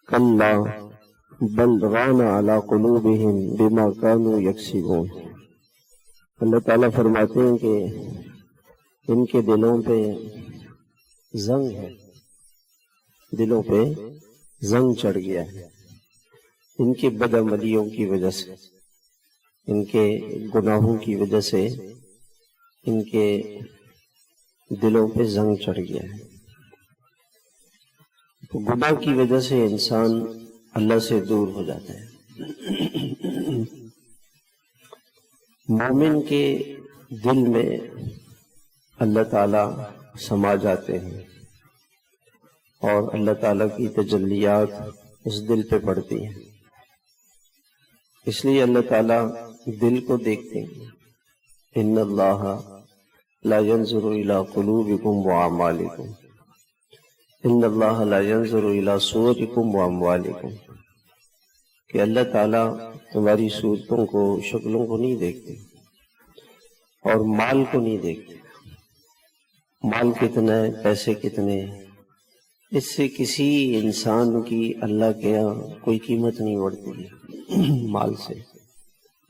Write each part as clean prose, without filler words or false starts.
کلا بل ران علی قلوبہم بما کانوا یکسبون۔ اللہ تعالیٰ فرماتے ہیں کہ ان کے دلوں پہ زنگ ہے، دلوں پہ زنگ چڑھ گیا ہے ان کے بدعملیوں کی وجہ سے، ان کے گناہوں کی وجہ سے ان کے دلوں پہ زنگ چڑھ گیا ہے۔ تو گناہ کی وجہ سے انسان اللہ سے دور ہو جاتا ہے۔ مومن کے دل میں اللہ تعالیٰ سما جاتے ہیں اور اللہ تعالیٰ کی تجلیات اس دل پہ پڑتی ہیں، اس لیے اللہ تعالیٰ دل کو دیکھتے ہیں۔ ان اللہ لا ينظر الى قلوبکم واعمالکم، ان اللہ لا ينظر الى صورکم واموالکم، کہ اللہ تعالیٰ تمہاری صورتوں کو، شکلوں کو نہیں دیکھتے اور مال کو نہیں دیکھتے۔ مال کتنا ہے، پیسے کتنے ہیں، اس سے کسی انسان کی اللہ کے یہاں کوئی قیمت نہیں بڑھتی ہے مال سے،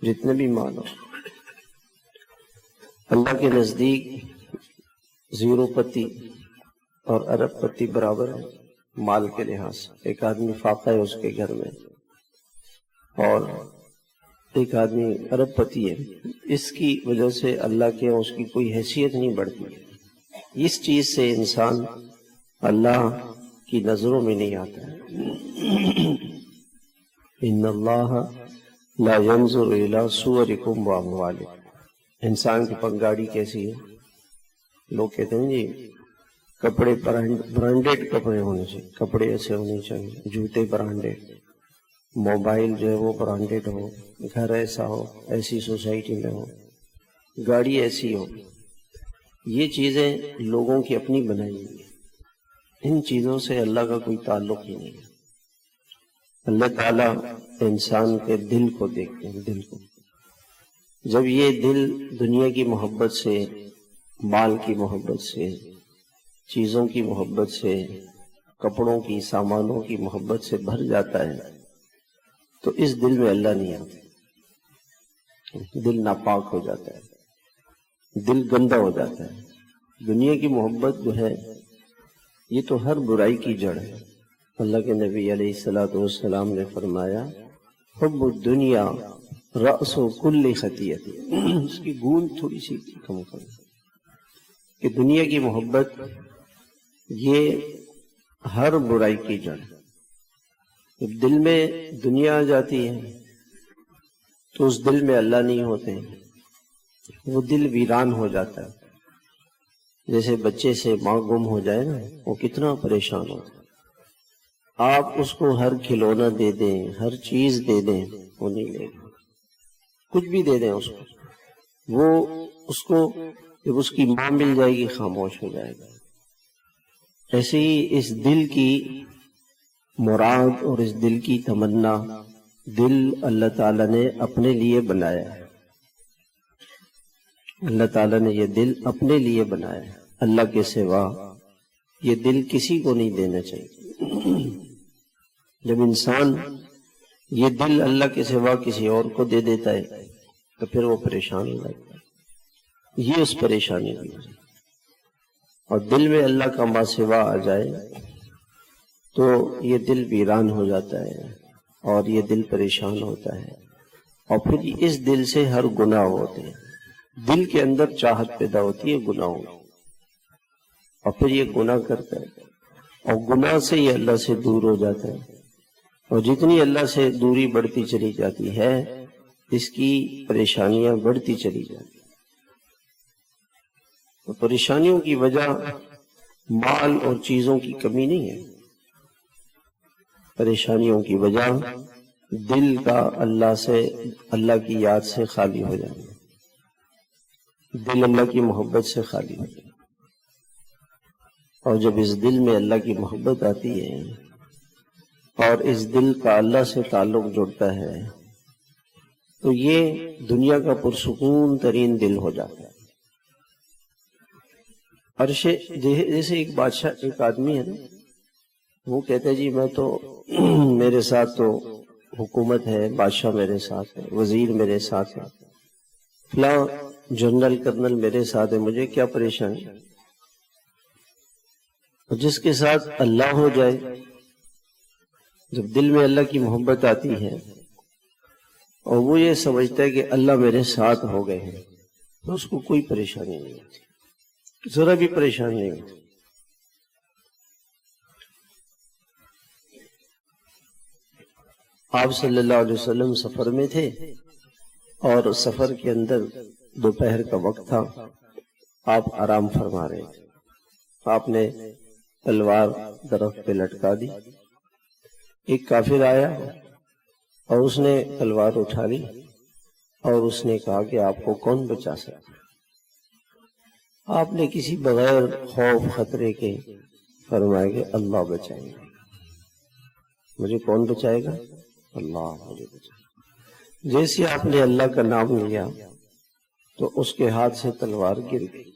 جتنے بھی مال ہو۔ اللہ کے نزدیک زیرو پتی اور ارب پتی برابر ہے مال کے لحاظ سے۔ ایک آدمی فاقہ ہے اس کے گھر میں اور ایک آدمی ارب پتی ہے، اس کی وجہ سے اللہ کے یہاں اس کی کوئی حیثیت نہیں بڑھتی۔ اس چیز سے انسان اللہ کی نظروں میں نہیں آتا ہے۔ ان اللہ لا ينظر الى صورکم واموالکم۔ انسان کی پنگاڑی کیسی ہے؟ لوگ کہتے ہیں جی کپڑے برانڈیڈ کپڑے ہونے چاہیے، کپڑے ایسے ہونے چاہیے، جوتے برانڈیڈ، موبائل جو ہے وہ برانڈیڈ ہو، گھر ایسا ہو، ایسی سوسائٹی میں ہو، گاڑی ایسی ہو۔ یہ چیزیں لوگوں کی اپنی بنائی ہوئی ہیں، ان چیزوں سے اللہ کا کوئی تعلق ہی نہیں ہے۔ اللہ تعالیٰ انسان کے دل کو دیکھتے ہیں، دل کو۔ جب یہ دل دنیا کی محبت سے، مال کی محبت سے، چیزوں کی محبت سے، کپڑوں کی، سامانوں کی محبت سے بھر جاتا ہے تو اس دل میں اللہ نہیں آتا، دل ناپاک ہو جاتا ہے، دل گندا ہو جاتا ہے۔ دنیا کی محبت جو ہے یہ تو ہر برائی کی جڑ ہے۔ اللہ کے نبی علیہ السلام نے فرمایا حب الدنیا رأس کل خطیئت، اس کی گوند تھوڑی سی کم کرو کہ دنیا کی محبت یہ ہر برائی کی جڑ ہے۔ جب دل میں دنیا آ جاتی ہے تو اس دل میں اللہ نہیں ہوتے، وہ دل ویران ہو جاتا ہے۔ جیسے بچے سے ماں گم ہو جائے نا، وہ کتنا پریشان ہوتا ہے۔ آپ اس کو ہر کھلونا دے دیں، ہر چیز دے دیں، وہ نہیں لے گا۔ کچھ بھی دے دیں اس کو، وہ اس کو جب اس کی ماں مل جائے گی خاموش ہو جائے گا۔ ایسے ہی اس دل کی مراد اور اس دل کی تمنا، دل اللہ تعالیٰ نے اپنے لیے بنایا ہے۔ اللہ تعالیٰ نے یہ دل اپنے لیے بنایا ہے، اللہ کے سوا یہ دل کسی کو نہیں دینا چاہیے۔ جب انسان یہ دل اللہ کے سوا کسی اور کو دے دیتا ہے تو پھر وہ پریشان ہو جاتا ہے۔ یہ اس پریشانی کی وجہ، اور دل میں اللہ کا ما سوا آ جائے تو یہ دل ویران ہو جاتا ہے اور یہ دل پریشان ہوتا ہے، اور پھر اس دل سے ہر گناہ ہوتے ہیں۔ دل کے اندر چاہت پیدا ہوتی ہے گناہوں، اور پھر یہ گناہ کرتا ہے، اور گناہ سے یہ اللہ سے دور ہو جاتا ہے، اور جتنی اللہ سے دوری بڑھتی چلی جاتی ہے اس کی پریشانیاں بڑھتی چلی جاتی ہیں۔ تو پریشانیوں کی وجہ مال اور چیزوں کی کمی نہیں ہے، پریشانیوں کی وجہ دل کا اللہ کی یاد سے خالی ہو جانا، دل اللہ کی محبت سے خالی ہو جانا۔ اور جب اس دل میں اللہ کی محبت آتی ہے اور اس دل کا اللہ سے تعلق جڑتا ہے تو یہ دنیا کا پرسکون ترین دل ہو جاتا ہے۔ جیسے ایک بادشاہ، ایک آدمی ہے نا، وہ کہتے جی میں تو میرے ساتھ تو حکومت ہے، بادشاہ میرے ساتھ ہے، وزیر میرے ساتھ ہے، فلاں جنرل کرنل میرے ساتھ ہے، مجھے کیا پریشانی؟ جس کے ساتھ اللہ ہو جائے، جب دل میں اللہ کی محبت آتی ہے اور وہ یہ سمجھتا ہے کہ اللہ میرے ساتھ ہو گئے ہیں، تو اس کو کوئی پریشانی نہیں ہوتی، ذرا بھی پریشانی نہیں ہوتی۔ آپ صلی اللہ علیہ وسلم سفر میں تھے اور سفر کے اندر دوپہر کا وقت تھا، آپ آرام فرما رہے تھے، آپ نے تلوار درخت پہ لٹکا دی، ایک کافر آیا اور اس نے تلوار اٹھا لی اور اس نے کہا کہ آپ کو کون بچا سکتا؟ آپ نے کسی بغیر خوف خطرے کے فرمایا کہ اللہ بچائے گا۔ مجھے کون بچائے گا؟ اللہ مجھے بچائے گا۔ جیسے آپ نے اللہ کا نام لیا تو اس کے ہاتھ سے تلوار گر گئی۔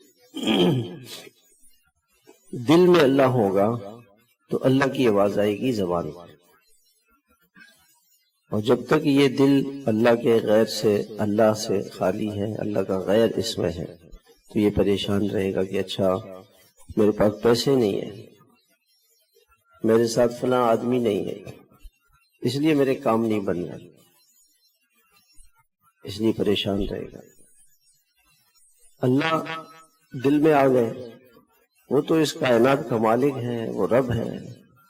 دل میں اللہ ہوگا تو اللہ کی آواز آئے گی زبان پر، اور جب تک یہ دل اللہ کے غیر سے، اللہ سے خالی ہے، اللہ کا غیر اس میں ہے، تو یہ پریشان رہے گا کہ اچھا میرے پاس پیسے نہیں ہیں، میرے ساتھ فلاں آدمی نہیں ہے، اس لیے میرے کام نہیں بن رہا، اس لیے پریشان رہے گا۔ اللہ دل میں آ گئے، وہ تو اس کائنات کا مالک ہے، وہ رب ہے،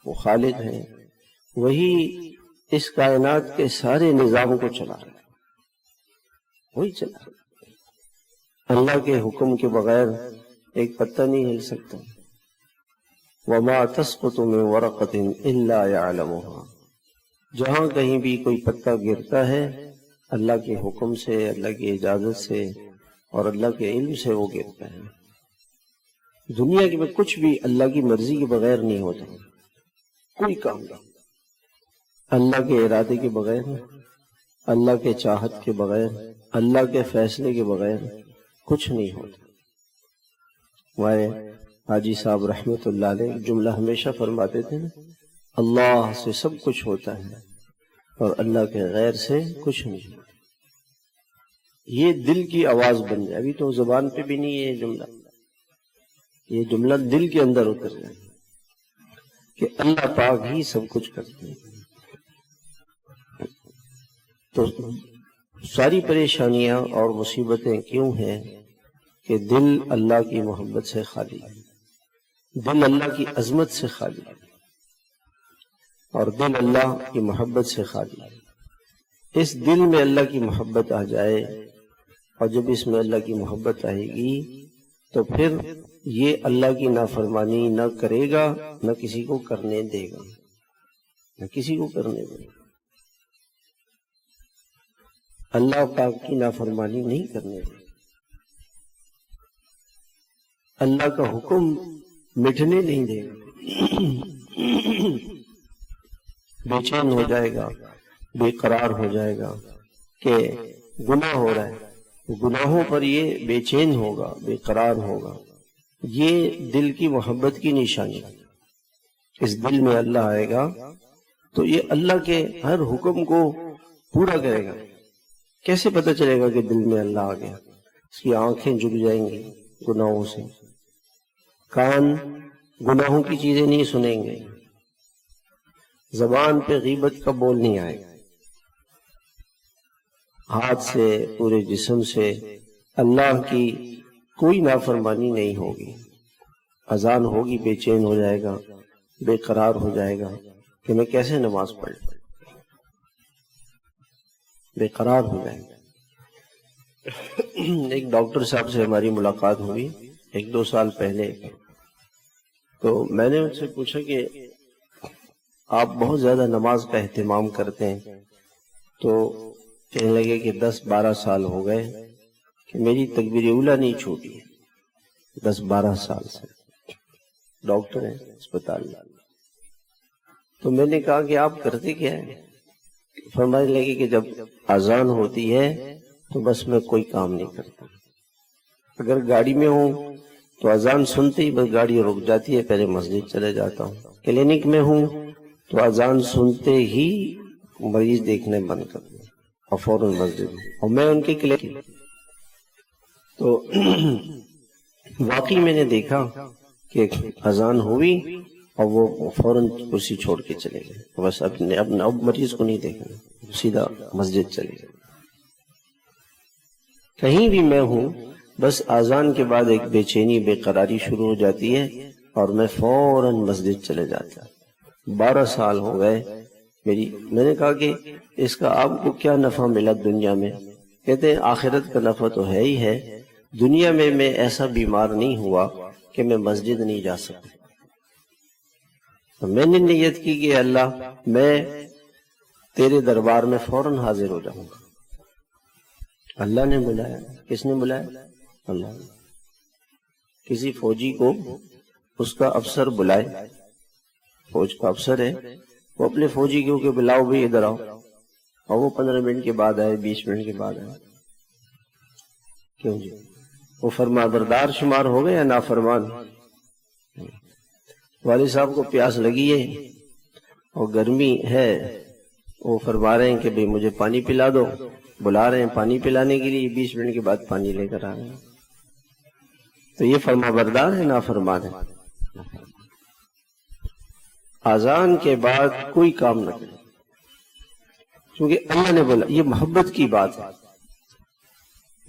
وہ خالق ہے، وہی اس کائنات کے سارے نظام کو چلا رہا ہے، وہی چلا رہا ہے۔ اللہ کے حکم کے بغیر ایک پتہ نہیں ہل سکتا۔ وَمَا تَسْقُطُ مِن وَرَقَةٍ إِلَّا يَعْلَمُهَا، جہاں کہیں بھی کوئی پتا گرتا ہے اللہ کے حکم سے، اللہ کی اجازت سے اور اللہ کے علم سے وہ گرتا ہے۔ دنیا میں کچھ بھی اللہ کی مرضی کے بغیر نہیں ہوتا، کوئی کام نہیں، اللہ کے ارادے کے بغیر، اللہ کے چاہت کے بغیر، اللہ کے فیصلے کے بغیر کچھ نہیں ہوتا۔ ہمارے حاجی صاحب رحمت اللہ علیہ جملہ ہمیشہ فرماتے تھے نا، اللہ سے سب کچھ ہوتا ہے اور اللہ کے غیر سے کچھ نہیں ہوتا۔ یہ دل کی آواز بن جائے، ابھی تو زبان پہ بھی نہیں ہے یہ جملہ دل کے اندر اتر جائے کہ اللہ پاک ہی سب کچھ کرتے ہیں۔ تو ساری پریشانیاں اور مصیبتیں کیوں ہیں کہ دل اللہ کی محبت سے خالی ہے، دل اللہ کی عظمت سے خالی ہے، اور دل اللہ کی محبت سے خالی ہے۔ اس دل میں اللہ کی محبت آ جائے، اور جب اس میں اللہ کی محبت آئے گی تو پھر یہ اللہ کی نافرمانی نہ کرے گا، نہ کسی کو کرنے دے گا، نہ کسی کو کرنے دے گا۔ اللہ پاک کی نافرمانی نہیں کرنے دے گا، اللہ کا حکم مٹنے نہیں دے گا۔ بے چین ہو جائے گا، بے قرار ہو جائے گا کہ گناہ ہو رہا ہے، گناہوں پر یہ بے چین ہوگا، بے قرار ہوگا۔ یہ دل کی محبت کی نشانی ہے۔ اس دل میں اللہ آئے گا تو یہ اللہ کے ہر حکم کو پورا کرے گا۔ کیسے پتہ چلے گا کہ دل میں اللہ آ گیا؟ اس کی آنکھیں جھک جائیں گی گناہوں سے، کان گناہوں کی چیزیں نہیں سنیں گے، زبان پہ غیبت کا بول نہیں آئے گا، ہاتھ سے پورے جسم سے اللہ کی کوئی نافرمانی نہیں ہوگی۔ اذان ہوگی بے چین ہو جائے گا، بے قرار ہو جائے گا کہ میں کیسے نماز پڑھ، بے قرار ہو جائے گا۔ ایک ڈاکٹر صاحب سے ہماری ملاقات ہوئی 1-2 سال پہلے، تو میں نے ان سے پوچھا کہ آپ بہت زیادہ نماز کا اہتمام کرتے ہیں، تو کہنے لگے کہ 10-12 سال ہو گئے کہ میری تکبیر اولیٰ نہیں چھوٹی، 10-12 سال سے، ڈاکٹر ہیں اسپتال میں۔ تو میں نے کہا کہ آپ کرتے کیا ہیں؟ فرمانے لگے کہ جب اذان ہوتی ہے تو بس میں کوئی کام نہیں کرتا، اگر گاڑی میں ہوں تو اذان سنتے ہی بس گاڑی رک جاتی ہے، پہلے مسجد چلے جاتا ہوں۔ کلینک میں ہوں تو اذان سنتے ہی مریض دیکھنے بند کر دوں اور فوراً مسجد میں، اور میں ان کے کلینک تو واقعی میں نے دیکھا کہ اذان ہوئی اور وہ فوراً کرسی چھوڑ کے چلے گئے، بس اب مریض کو نہیں دیکھنا، سیدھا مسجد چلے گئے۔ کہیں بھی میں ہوں بس اذان کے بعد ایک بے چینی بے قراری شروع ہو جاتی ہے اور میں فوراً مسجد چلے جاتا۔ 12 سال ہو گئے میں نے کہا کہ اس کا آپ کو کیا نفع ملا دنیا میں؟ کہتے ہیں آخرت کا نفع تو ہے ہی ہے، دنیا میں ایسا بیمار نہیں ہوا کہ میں مسجد نہیں جا سکتا۔ تو میں نے نیت کی کہ اللہ میں تیرے دربار میں فوراً حاضر ہو جاؤں گا۔ اللہ نے بلایا۔ کس نے بلایا؟ اللہ نے۔ کسی فوجی کو اس کا افسر بلائے، فوج کا افسر ہے، وہ اپنے فوجی کو کہ بلاؤ بھی ادھر آؤ، اور وہ 15 منٹ کے بعد آئے، 20 منٹ کے بعد آئے۔ کیوں جی؟ وہ فرما بردار شمار ہو گئے یا نافرمان؟ والد صاحب کو پیاس لگی ہے اور گرمی ہے، وہ فرما رہے ہیں کہ بھئی مجھے پانی پلا دو، بلا رہے ہیں پانی پلانے کے لیے، 20 منٹ کے بعد پانی لے کر آ رہے ہیں۔ تو یہ فرما بردار ہے نافرمان ہے؟ اذان کے بعد کوئی کام نہ کرے، کیونکہ اللہ نے بولا، یہ محبت کی بات ہے۔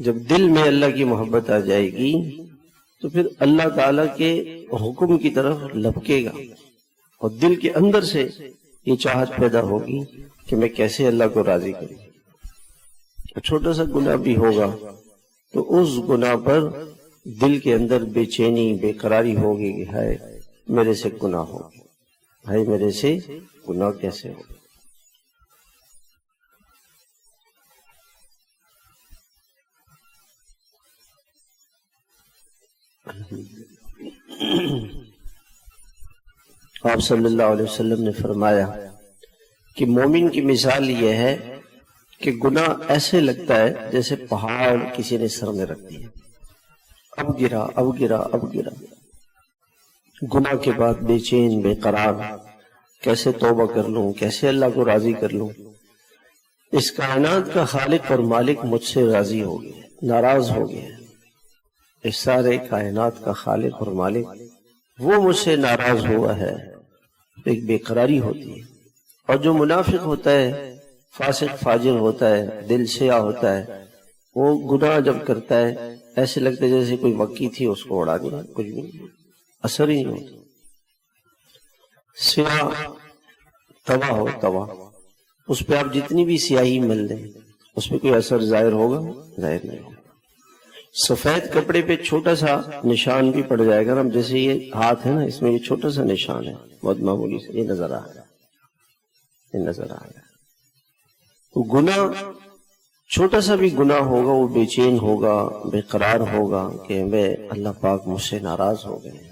جب دل میں اللہ کی محبت آ جائے گی تو پھر اللہ تعالیٰ کے حکم کی طرف لپکے گا، اور دل کے اندر سے یہ چاہت پیدا ہوگی کہ میں کیسے اللہ کو راضی کروں۔ چھوٹا سا گناہ بھی ہوگا تو اس گناہ پر دل کے اندر بے چینی بے قراری ہوگی کہ ہائے میرے سے گناہ ہو، ہائے میرے سے گناہ کیسے ہو۔ آپ صلی اللہ علیہ وسلم نے فرمایا کہ مومن کی مثال یہ ہے کہ گناہ ایسے لگتا ہے جیسے پہاڑ کسی نے سر میں رکھ دیا، اب گرا اب گرا اب گرا۔ گناہ کے بعد بے چین بے قرار، کیسے توبہ کر لوں، کیسے اللہ کو راضی کر لوں۔ اس کائنات کا خالق اور مالک مجھ سے راضی ہو گیا، ناراض ہو گیا۔ اس سارے کائنات کا خالق اور مالک وہ مجھ سے ناراض ہوا ہے، ایک بے قراری ہوتی ہے۔ اور جو منافق ہوتا ہے، فاسق فاجر ہوتا ہے، دل سیاہ ہوتا ہے، وہ گناہ جب کرتا ہے ایسے لگتا ہے جیسے کوئی مکی تھی اس کو اڑا دیا، کچھ بھی اثر ہی نہیں ہوتا۔ سیاہ توا ہو توا، اس پہ آپ جتنی بھی سیاہی مل دیں اس پہ کوئی اثر ظاہر ہوگا؟ ظاہر نہیں ہوگا۔ سفید کپڑے پہ چھوٹا سا نشان بھی پڑ جائے گا نا، جیسے یہ ہاتھ ہے نا، اس میں یہ چھوٹا سا نشان ہے بہت معمولی سے، یہ نظر آ رہا ہے، یہ نظر آ رہا ہے۔ تو گناہ چھوٹا سا بھی گناہ ہوگا وہ بے چین ہوگا، بے قرار ہوگا کہ میں اللہ پاک مجھ سے ناراض ہو گئے۔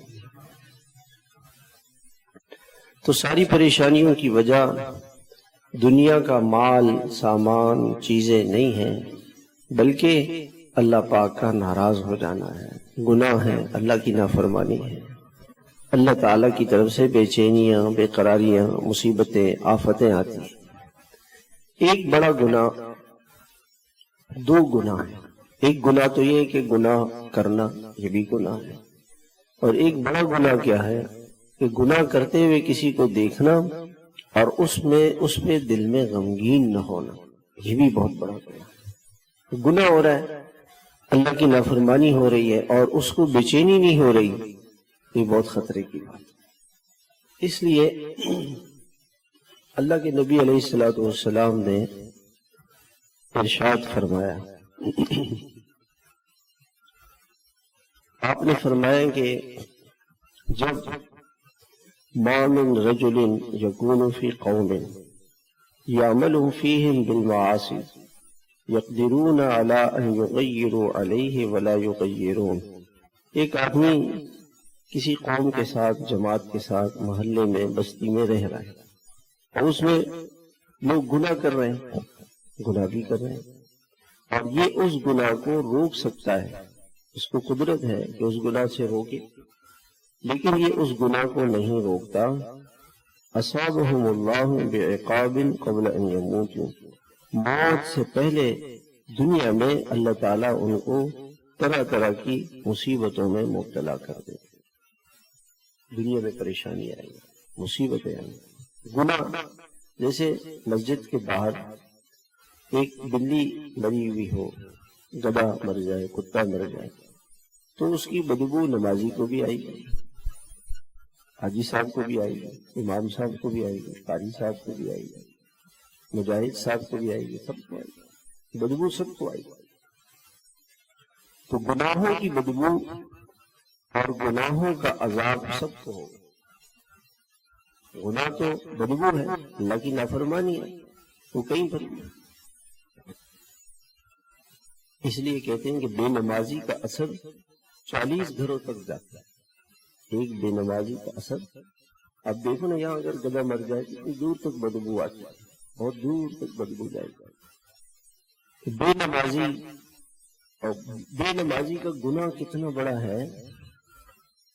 تو ساری پریشانیوں کی وجہ دنیا کا مال سامان چیزیں نہیں ہیں، بلکہ اللہ پاک کا ناراض ہو جانا ہے، گناہ ہے، اللہ کی نافرمانی ہے، اللہ تعالیٰ کی طرف سے بے چینیاں بے قراریاں مصیبتیں آفتیں آتی ہیں۔ ایک بڑا گناہ، دو گناہ ہیں۔ ایک گناہ تو یہ ہے کہ گناہ کرنا، یہ بھی گناہ ہے، اور ایک بڑا گناہ کیا ہے کہ گناہ کرتے ہوئے کسی کو دیکھنا اور اس میں دل میں غمگین نہ ہونا، یہ بھی بہت بڑا گناہ ہے۔ گناہ ہو رہا ہے، اللہ کی نافرمانی ہو رہی ہے اور اس کو بے چینی نہیں ہو رہی، یہ بہت خطرے کی بات ہے۔ اس لیے اللہ کے نبی علیہ الصلوۃ والسلام نے ارشاد فرمایا، آپ نے فرمایا کہ جب ما من رجل یکون فی قوم یعمل فیہم بالمعاصی یقدرون علی ان یغیروا علیہ ولا یغیرون۔ ایک آدمی کسی قوم کے ساتھ، جماعت کے ساتھ، محلے میں، بستی میں رہ رہا ہے، اور اس میں لوگ گناہ کر رہے ہیں، گناہ بھی کر رہے ہیں، اور یہ اس گناہ کو روک سکتا ہے اس کو قدرت ہے کہ اس گناہ سے روکے، لیکن یہ اس گناہ کو نہیں روکتا۔ اصابہم اللہ بعقاب قبل ان یموتوا، موت سے پہلے دنیا میں اللہ تعالیٰ ان کو طرح طرح کی مصیبتوں میں مبتلا کر دے۔ دنیا میں پریشانی آئے گی، مصیبتیں آئیں گی، گناہ۔ جیسے مسجد کے باہر ایک بلی مری ہوئی ہو، گدھا مر جائے، کتا مر جائے، تو اس کی بدبو نمازی کو بھی آئے گی، حاجی صاحب کو بھی آئے گی، امام صاحب کو بھی آئے گی، قاری صاحب کو بھی آئے گی، مجاہد صاحب کو بھی آئے گی، سب کو آئے گی، بدبو سب کو آئے گی۔ تو گناہوں کی بدبو اور گناہوں کا عذاب سب کو ہوگا۔ گناہ تو بدبو ہے، اللہ کی نافرمانی ہے، وہ کہیں پر بھی۔ اس لیے کہتے ہیں کہ بے نمازی کا اثر 40 گھروں تک جاتا ہے۔ ایک بے نمازی کا اثر، اب دیکھو نا، یہاں اگر گدھا مر جائے اتنی دور تک بدبو آتی ہے، بہت دور تک بدبو جائے گا۔ بے نمازی اور بے نمازی کا گناہ کتنا بڑا ہے،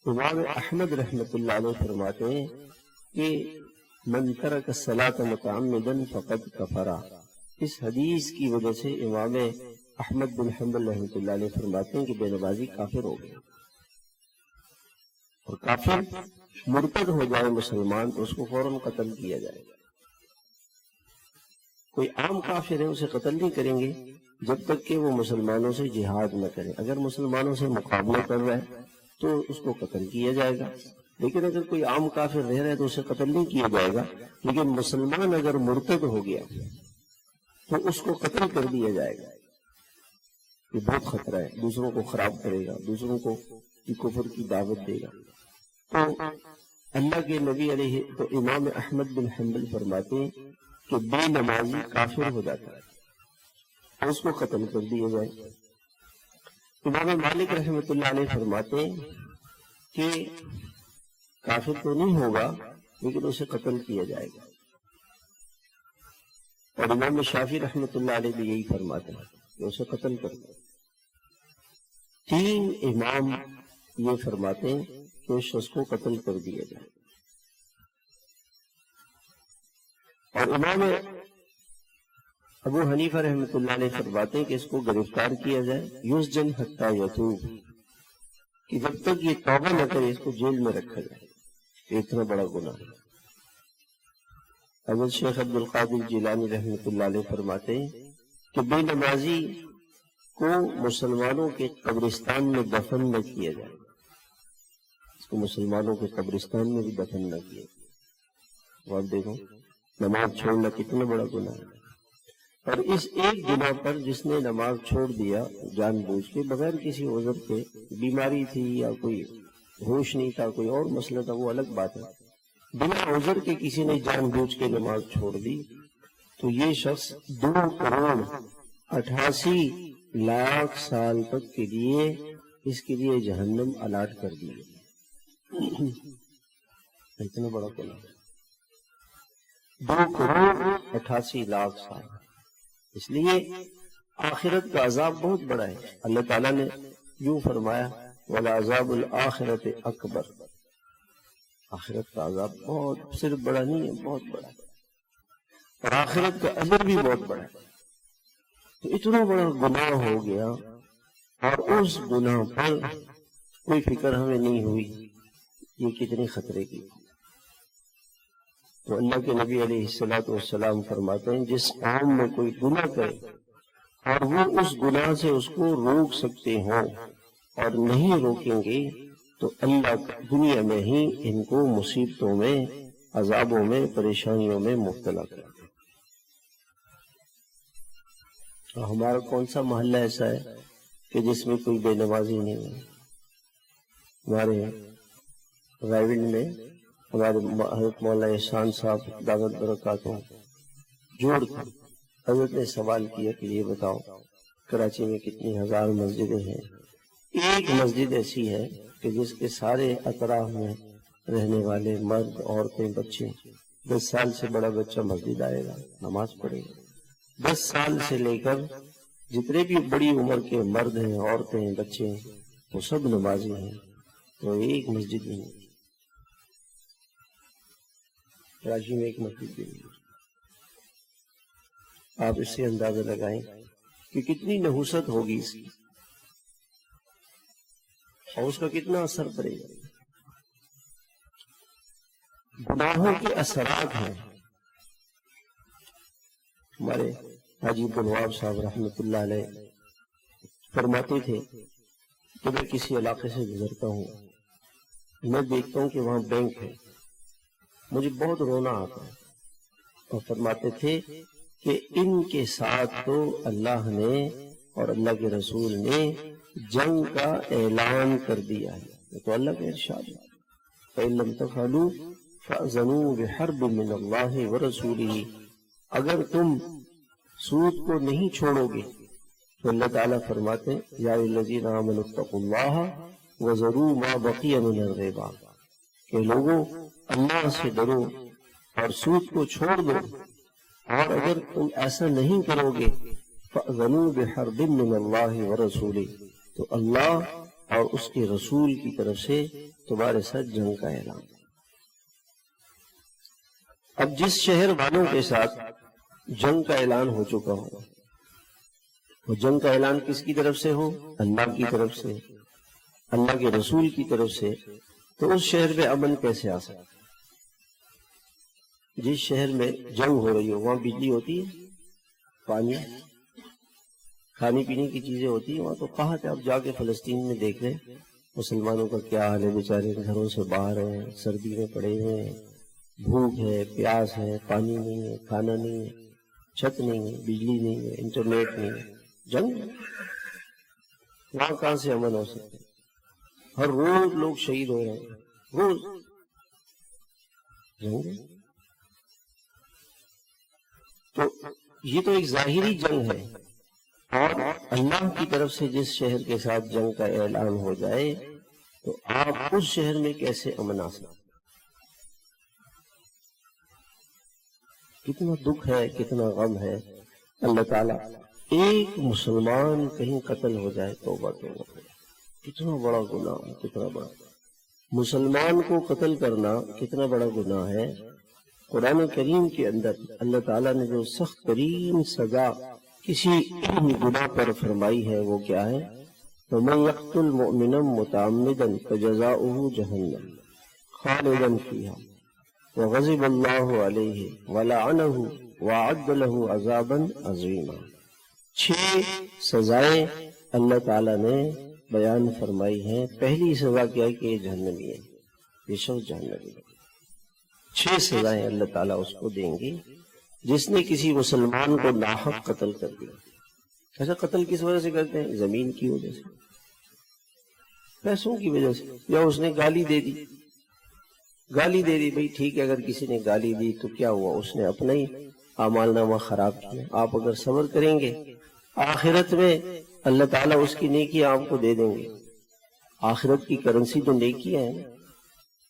امام احمد رحمۃ اللہ علیہ فرماتے ہیں کہ من ترک الصلاۃ متعمدا فقد کفر۔ اس حدیث کی وجہ سے امام احمد بن حنبل رحمۃ اللہ علیہ فرماتے ہیں کہ بے نمازی کافر ہو گئے، اور کافر مرتد ہو جائے مسلمان تو اس کو فوراً قتل کیا جائے گا۔ کوئی عام کافر ہے اسے قتل نہیں کریں گے جب تک کہ وہ مسلمانوں سے جہاد نہ کرے۔ اگر مسلمانوں سے مقابلہ کر رہا ہے تو اس کو قتل کیا جائے گا، لیکن اگر کوئی عام کافر رہ رہا ہے تو اسے قتل نہیں کیا جائے گا۔ لیکن مسلمان اگر مرتد ہو گیا تو اس کو قتل کر دیا جائے گا۔ یہ بہت خطرہ ہے، دوسروں کو خراب کرے گا، دوسروں کو کفر کی دعوت دے گا۔ تو اللہ کے نبی علیہ تو امام احمد بن حنبل فرماتے ہیں کہ بے نمازی کافر ہو جاتا ہے، اس کو قتل کر دیا جائے۔ امام مالک رحمۃ اللہ علیہ فرماتے ہیں کہ کافر تو نہیں ہوگا لیکن اسے قتل کیا جائے گا، اور امام شافعی رحمۃ اللہ علیہ بھی یہی فرماتے ہیں کہ اسے قتل کر دو۔ 3 امام یہ فرماتے ہیں کہ اس شخص کو قتل کر دیا جائے، اور امام ابو حنیفہ رحمۃ اللہ علیہ فرماتے ہیں کہ اس کو گرفتار کیا جائے، یسجن حتی یتوب، کہ جب تک یہ توبہ نہ کرے اس کو جیل میں رکھا جائے، یہ اتنا بڑا گناہ ہے۔ حضرت شیخ عبد القادر جیلانی رحمۃ اللہ علیہ فرماتے ہیں کہ بے نمازی کو مسلمانوں کے قبرستان میں دفن نہ کیا جائے، اس کو مسلمانوں کے قبرستان میں بھی دفن نہ کیا۔ وہ آپ دیکھو نماز چھوڑنا کتنا بڑا گناہ ہے، اور اس ایک گناہ پر جس نے نماز چھوڑ دیا جان بوجھ کے بغیر کسی عذر کے، بیماری تھی یا کوئی ہوش نہیں تھا، کوئی اور مسئلہ تھا، وہ الگ بات ہے، بنا عذر کے کسی نے جان بوجھ کے نماز چھوڑ دی تو یہ شخص 2 کروڑ 88 لاکھ سال تک کے لیے اس کے لیے جہنم الاٹ کر دی۔ اتنا بڑا گناہ، 2 کروڑ 88 لاکھ سال۔ اس لیے آخرت کا عذاب بہت بڑا ہے۔ اللہ تعالیٰ نے یوں فرمایا وَلَعَذَابُ الْآخِرَةِ أَكْبَرُ، آخرت کا عذاب بہت صرف بڑا نہیں ہے، بہت بڑا ہے، اور آخرت کا اجر بھی بہت بڑا ہے۔ تو اتنا بڑا گناہ ہو گیا، اور اس گناہ پر کوئی فکر ہمیں نہیں ہوئی، یہ کتنے خطرے کی۔ تو اللہ کے نبی علیہ السلام فرماتے ہیں جس قوم میں کوئی گناہ کرے اور وہ اس گناہ سے اس کو روک سکتے ہوں اور نہیں روکیں گے تو اللہ دنیا میں ہی ان کو مصیبتوں میں، عذابوں میں، پریشانیوں میں مبتلا کرے۔ ہمارا کون سا محلہ ایسا ہے کہ جس میں کوئی بے نمازی نہیں ہے؟ ہمارے رائیونڈ میں ہمارے حضرت مولانا احسان صاحب دعوت برکاتوں جوڑ کر حضرت نے سوال کیا کہ یہ بتاؤ کراچی میں کتنی ہزار مسجدیں ہیں، ایک مسجد ایسی ہے کہ جس کے سارے اطراف میں رہنے والے مرد، عورتیں، بچے، 10 سال سے بڑا بچہ مسجد آئے گا، نماز پڑھے گا، 10 سال سے لے کر جتنے بھی بڑی عمر کے مرد ہیں، عورتیں، بچے، وہ سب نمازی ہیں، تو ایک مسجد میں نہیں، کراچی میں ایک مسجد بھی نہیں۔ آپ اس سے اندازہ لگائیں کہ کتنی نحوست ہوگی اس کی، اور اس کا کتنا اثر پڑے گا۔ گناہوں کے اثرات ہیں۔ ہمارے حاجی عبدالوہاب صاحب رحمۃ اللہ علیہ فرماتے تھے کہ میں کسی علاقے سے گزرتا ہوں، میں دیکھتا ہوں کہ وہاں بینک ہے، مجھے بہت رونا آتا ہے، اور فرماتے تھے کہ ان کے ساتھ تو اللہ نے اور اللہ کے رسول نے جنگ کا اعلان کر دیا ہے۔ تو اللہ کا ارشاد ہے فَإِن لَمْ تَفْعَلُوا فَأْذَنُوا بِحَرْبٍ مِّنَ اللَّهِ وَرَسُولِهِ، اگر تم سود کو نہیں چھوڑو گے تو اللہ تعالیٰ فرماتے ہیں یا الذین آمنوا اتقوا اللہ وذروا ما بقی من الربا، کہ لوگوں اللہ سے ڈرو اور سود کو چھوڑ دو، اور اگر تم ایسا نہیں کرو گے فَأْذَنُوا بِحَرْبٍ مِّنَ اللَّهِ وَرَسُولِهِ، تو اللہ اور اس کے رسول کی طرف سے تمہارے ساتھ جنگ کا اعلان۔ اب جس شہر والوں کے ساتھ جنگ کا اعلان ہو چکا ہو، وہ جنگ کا اعلان کس کی طرف سے ہو؟ اللہ کی طرف سے، اللہ کے رسول کی طرف سے، تو اس شہر میں امن کیسے آ سکتا؟ جس شہر میں جنگ ہو رہی ہو وہاں بجلی ہوتی ہے، پانی، کھانے پینے کی چیزیں ہوتی ہیں، وہاں تو قحط ہے۔ آپ جا کے فلسطین میں دیکھ رہے مسلمانوں کا کیا حال ہے، بیچارے گھروں سے باہر ہیں، سردی میں پڑے ہوئے ہیں، بھوک ہے، پیاس ہے، پانی نہیں ہے، کھانا نہیں ہے، چھت نہیں ہے، بجلی نہیں ہے، انٹرنیٹ نہیں ہے، جنگ۔ وہاں کہاں سے امن ہو سکتے؟ ہر روز لوگ شہید ہو رہے ہیں، روز جنگ۔ تو یہ تو ایک ظاہری جنگ ہے، اور اللہ کی طرف سے جس شہر کے ساتھ جنگ کا اعلان ہو جائے تو آپ اس شہر میں کیسے امن آ سکتے؟ کتنا دکھ ہے، کتنا غم ہے۔ اللہ تعالیٰ ایک مسلمان کہیں قتل ہو جائے، توبہ توبہ، کتنا بڑا گناہ ہے، کتنا بڑا مسلمان کو قتل کرنا کتنا بڑا گناہ ہے۔ قرآن کریم کے اندر اللہ تعالیٰ نے جو سخت ترین سزا کسی گناہ پر فرمائی ہے وہ کیا ہے؟ وَمَن يَقْتُلْ مُؤْمِنًا مُتَعَمِّدًا فَجَزَاؤُهُ جَهَنَّمُ خَالِدًا فِيهَا وَغَضِبَ اللَّهُ عَلَيْهِ وَلَعَنَهُ وَأَعَدَّ لَهُ عَذَابًا عَظِيمًا۔ 6 سزائیں اللہ تعالیٰ نے بیان فرمائی ہیں۔ پہلی سزا کیا ہے کہ یہ جہنمی ہے، یہ شخص جہنمی ہے۔ 6 سزائیں اللہ تعالیٰ اس کو دیں گے جس نے کسی مسلمان کو ناحق قتل کر دیا۔ ایسا قتل کس وجہ سے کرتے ہیں؟ زمین کی وجہ سے، پیسوں کی وجہ سے، یا اس نے گالی دے دی، گالی دے دی۔ بھئی ٹھیک ہے، اگر کسی نے گالی دی تو کیا ہوا، اس نے اپنا ہی اعمال نامہ خراب کیا۔ آپ اگر صبر کریں گے آخرت میں اللہ تعالیٰ اس کی نیکی آپ کو دے دیں گے۔ آخرت کی کرنسی تو نیکی ہے۔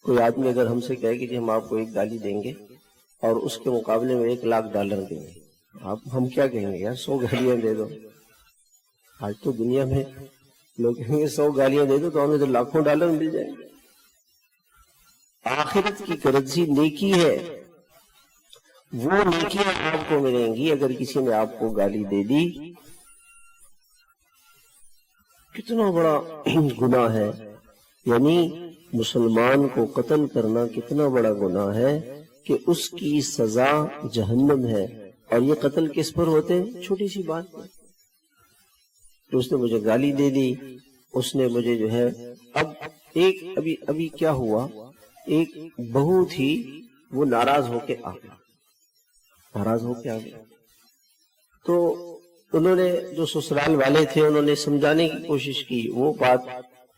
کوئی آدمی اگر ہم سے کہے کہ جی ہم آپ کو ایک گالی دیں گے اور اس کے مقابلے میں $1,00,000 دیں گے، ہم کیا کہیں گے؟ یار 100 گالیاں دے دو۔ آج تو دنیا میں لوگ کہیں گے 100 گالیاں دے دو تو ہمیں تو لاکھوں ڈالر مل جائیں گے۔ آخرت کی کرنسی نیکی ہے، وہ نیکیاں آپ کو ملیں گی۔ اگر کسی نے آپ کو گالی دے دی، کتنا بڑا گناہ ہے، یعنی مسلمان کو قتل کرنا کتنا بڑا گناہ ہے کہ اس کی سزا جہنم ہے۔ اور یہ قتل کس پر ہوتے ہیں؟ چھوٹی سی بات پر، تو اس نے مجھے گالی دے دی، اس نے مجھے جو ہے، اب ایک ابھی کیا ہوا، ایک بہو تھی، وہ ناراض ہو کے آ گیا، تو انہوں نے جو سسرال والے تھے انہوں نے سمجھانے کی کوشش کی۔ وہ بات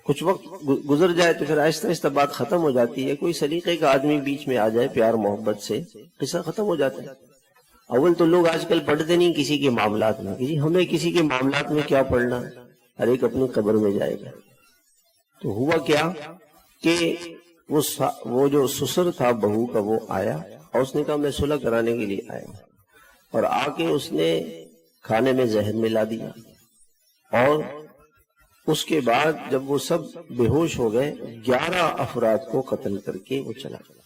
کچھ وقت گزر جائے تو پھر آہستہ آہستہ بات ختم ہو جاتی ہے۔ کوئی سلیقے کا آدمی بیچ میں آ جائے پیار محبت سے، قصہ ختم ہو جاتا ہے۔ اول تو لوگ آج کل پڑھتے نہیں کسی کے معاملات میں، کہ ہمیں کسی کے معاملات میں کیا پڑھنا ہے، ہر ایک اپنی قبر میں جائے گا۔ تو ہوا کیا کہ وہ جو سسر تھا بہو کا، وہ آیا اور اس نے کہا میں صلح کرانے کے لیے آیا، اور آ کے اس نے کھانے میں زہر ملا دیا اور اس کے بعد جب وہ سب بے ہوش ہو گئے 11 افراد کو قتل کر کے وہ چلا گیا.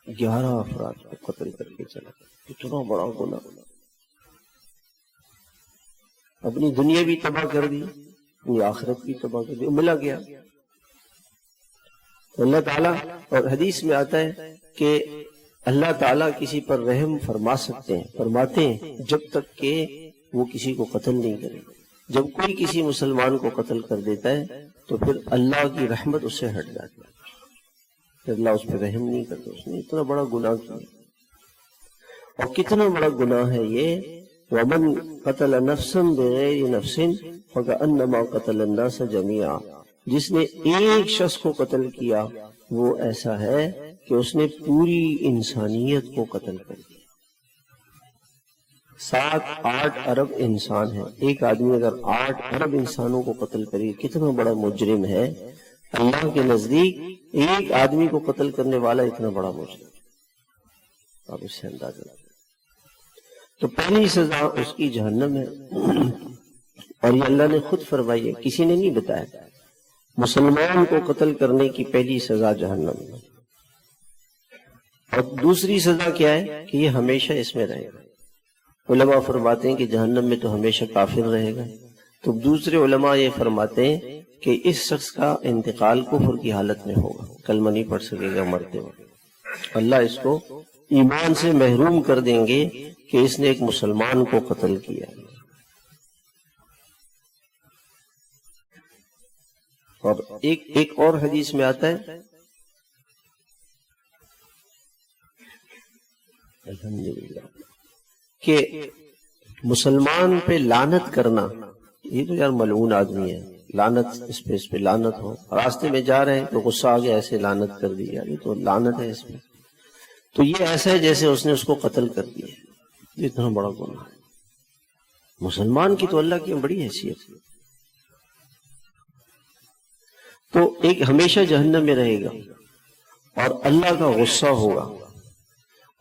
11 افراد کو قتل کر کے چلا گیا. اتنا بڑا گناہ، اپنی دنیا بھی تباہ کر دی، اپنی آخرت بھی تباہ کر دی، ملا گیا. اللہ تعالیٰ، اور حدیث میں آتا ہے کہ اللہ تعالیٰ کسی پر رحم فرما سکتے ہیں، فرماتے ہیں جب تک کہ وہ کسی کو قتل نہیں کرے. جب کوئی کسی مسلمان کو قتل کر دیتا ہے تو پھر اللہ کی رحمت اس سے ہٹ جاتی ہے، پھر اللہ اس پہ رحم نہیں کرتا. اس نے اتنا بڑا گناہ کیا، اور کتنا بڑا گناہ ہے یہ. وَمَنْ قَتَلَ نَفْسًا بِغَيْرِ نَفْسٍ فَكَأَنَّمَا قَتَلَ النَّاسَ جَمِيعًا. جس نے ایک شخص کو قتل کیا وہ ایسا ہے کہ اس نے پوری انسانیت کو قتل کر دیا. 7-8 ارب انسان ہیں، ایک آدمی اگر 8 ارب انسانوں کو قتل کرے کتنا بڑا مجرم ہے. اللہ کے نزدیک ایک آدمی کو قتل کرنے والا اتنا بڑا مجرم، آپ اس سے اندازہ لگائیں. تو پہلی سزا اس کی جہنم ہے، اور یہ اللہ نے خود فرمائی ہے، کسی نے نہیں بتایا. مسلمان کو قتل کرنے کی پہلی سزا جہنم ہے. اور دوسری سزا کیا ہے کہ یہ ہمیشہ اس میں رہے گا. علماء فرماتے ہیں کہ جہنم میں تو ہمیشہ کافر رہے گا. تو دوسرے علماء یہ فرماتے ہیں کہ اس شخص کا انتقال کفر کی حالت میں ہوگا، کلمہ نہیں پڑھ سکے گا مرتے وقت. اللہ اس کو ایمان سے محروم کر دیں گے کہ اس نے ایک مسلمان کو قتل کیا. اور ایک اور حدیث میں آتا ہے الحمدللہ کہ مسلمان پہ لعنت کرنا، یہ تو یار ملعون آدمی ہے، لعنت اس پہ لعنت ہو. راستے میں جا رہے ہیں تو غصہ آ گیا، ایسے لعنت کر دی، یار یہ تو لعنت ہے اس پہ. تو یہ ایسا ہے جیسے اس نے اس کو قتل کر دیا. یہ اتنا بڑا گناہ ہے. مسلمان کی تو اللہ کی بڑی حیثیت ہے. تو ایک ہمیشہ جہنم میں رہے گا، اور اللہ کا غصہ ہوگا،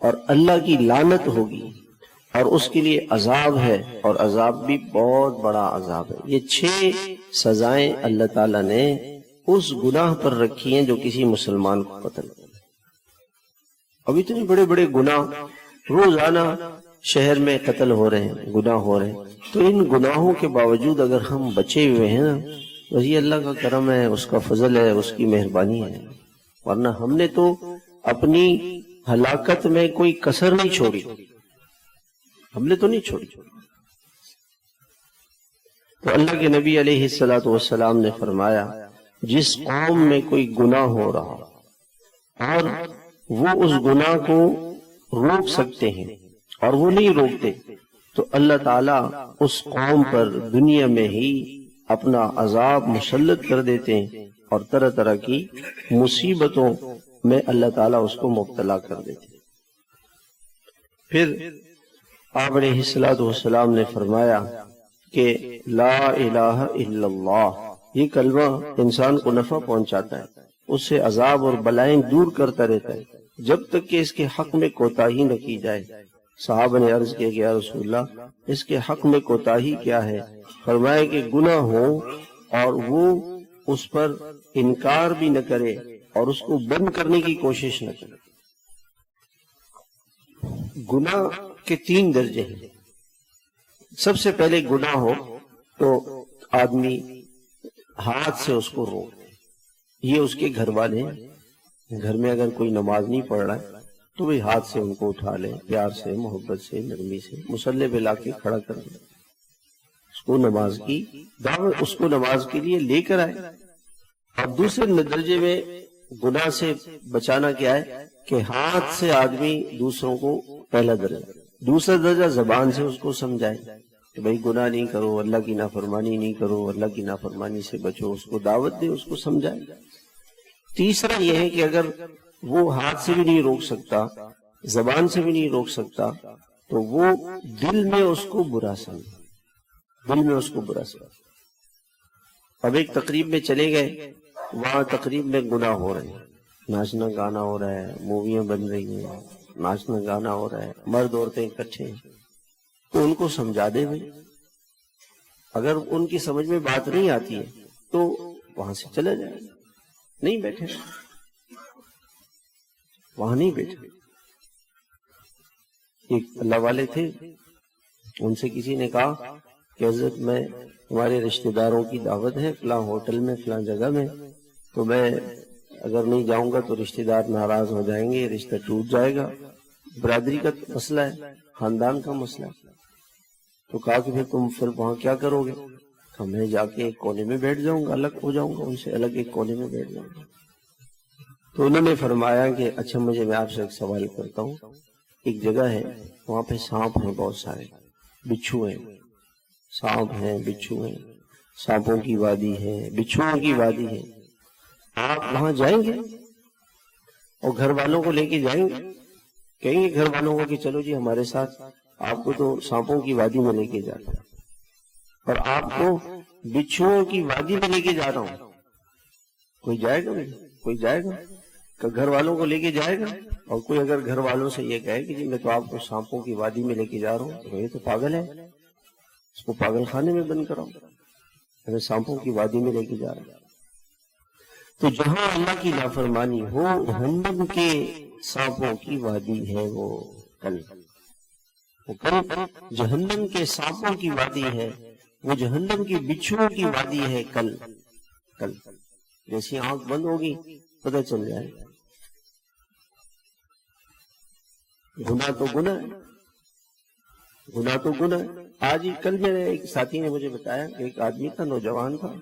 اور اللہ کی لعنت ہوگی، اور اس کے لیے عذاب ہے، اور عذاب بھی بہت بڑا عذاب ہے. یہ 6 سزائیں اللہ تعالیٰ نے اس گناہ پر رکھی ہیں جو کسی مسلمان کو قتل کرے. اب اتنے بڑے بڑے گناہ روزانہ شہر میں قتل ہو رہے ہیں، گناہ ہو رہے ہیں. تو ان گناہوں کے باوجود اگر ہم بچے ہوئے ہیں نا، وہی اللہ کا کرم ہے، اس کا فضل ہے، اس کی مہربانی ہے. ورنہ ہم نے تو اپنی ہلاکت میں کوئی کسر نہیں چھوڑی، ہم نے تو نہیں چھوڑی. تو اللہ کے نبی علیہ الصلوۃ والسلام نے فرمایا جس قوم میں کوئی گناہ ہو رہا اور وہ اس گناہ کو روک سکتے ہیں اور وہ نہیں روکتے، تو اللہ تعالیٰ اس قوم پر دنیا میں ہی اپنا عذاب مسلط کر دیتے ہیں، اور طرح طرح کی مصیبتوں میں اللہ تعالیٰ اس کو مبتلا کر دیتے ہیں. پھر آپ علیہ الصلوۃ والسلام نے فرمایا کہ لا الہ الا اللہ، یہ کلمہ انسان کو نفع پہنچاتا ہے، اس سے عذاب اور بلائیں دور کرتا رہتا ہے جب تک کہ اس کے حق میں کوتاہی نہ کی جائے. صحابہ نے عرض کیا کہ یا رسول اللہ اس کے حق میں کوتاہی کیا ہے؟ فرمایا کہ گناہ ہو اور وہ اس پر انکار بھی نہ کرے اور اس کو بند کرنے کی کوشش نہ کرے. گناہ کے 3 درجے ہیں. سب سے پہلے گناہ ہو تو آدمی ہاتھ سے اس کو روک دے. یہ اس کے گھر والے ہیں، گھر میں اگر کوئی نماز نہیں پڑھ رہا ہے تو وہی ہاتھ سے ان کو اٹھا لے، پیار سے، محبت سے، نرمی سے مصلی پہ لا کے کھڑا کر دے، اس کو نماز کی دعوت، اس کو نماز کے لیے لے کر آئے. اب دوسرے درجے میں گناہ سے بچانا کیا ہے کہ ہاتھ سے آدمی دوسروں کو، پہلا درجہ. دوسرا درجہ زبان سے اس کو سمجھائے کہ بھائی گناہ نہیں کرو، اللہ کی نافرمانی نہیں کرو، اللہ کی نافرمانی سے بچو، اس کو دعوت دے، اس کو سمجھائے. تیسرا یہ ہے کہ اگر وہ ہاتھ سے بھی نہیں روک سکتا، زبان سے بھی نہیں روک سکتا، تو وہ دل میں اس کو برا سمجھے، دل میں اس کو برا سمجھے. اب ایک تقریب میں چلے گئے، وہاں تقریب میں گناہ ہو رہے ہیں، ناچنا گانا ہو رہا ہے، موویاں بن رہی ہیں، ناچنا گانا ہو رہا ہے، مرد عورتیں اکٹھے ہیں، تو ان کو سمجھا دے بھائی اگر ان کی سمجھ میں بات نہیں آتی ہے تو وہاں سے چلا جائے، نہیں بیٹھے، وہاں نہیں بیٹھے۔ ایک اللہ والے تھے، ان سے کسی نے کہا کہ حضرت میں ہمارے رشتہ داروں کی دعوت ہے فلاں ہوٹل میں فلاں جگہ میں، تو میں اگر نہیں جاؤں گا تو رشتہ دار ناراض ہو جائیں گے، رشتہ ٹوٹ جائے گا، برادری کا مسئلہ ہے، خاندان کا مسئلہ ہے۔ تو کہا کہ پھر تم پھر وہاں کیا کرو گے؟ کہ میں جا کے ایک کونے میں بیٹھ جاؤں گا، الگ ہو جاؤں گا ان سے، الگ ایک کونے میں بیٹھ جاؤں گا۔ تو انہوں نے فرمایا کہ اچھا مجھے میں آپ سے ایک سوال کرتا ہوں، ایک جگہ ہے وہاں پہ سانپ ہیں بہت سارے، بچھو ہیں، سانپ ہیں، بچھو ہیں، سانپوں کی وادی ہے، بچھوؤں کی وادی ہے، آپ وہاں جائیں گے اور گھر والوں کو لے کے جائیں گے؟ کہیں گے گھر والوں کو کہ چلو جی ہمارے ساتھ، آپ کو تو سانپوں کی وادی میں لے کے جاتا ہے اور آپ کو بچھوؤں کی وادی میں لے کے جا رہا ہوں، کوئی جائے گا نہیں؟ کوئی جائے گا کہ گھر والوں کو لے کے جائے گا؟ اور کوئی اگر گھر والوں سے یہ کہے کہ جی میں تو آپ کو سانپوں کی وادی میں لے کے جا رہا ہوں، تو یہ تو پاگل ہے، اس کو پاگل خانے میں بند کراؤ، ہمیں سانپوں کی وادی میں لے کے جا رہا ہوں۔ تو جہاں اللہ کی نافرمانی ہو، جہنم کے سانپوں کی وادی ہے وہ کل، جہنم کے سانپوں کی وادی ہے وہ، جہنم کی بچھوؤں کی وادی ہے کل۔ جیسی آنکھ بند ہوگی پتہ چل جائے گا۔ گناہ تو گناہ ہے، گناہ تو گناہ ہے۔ آج ہی کل میرے ایک ساتھی نے مجھے بتایا کہ ایک آدمی تھا، نوجوان تھا،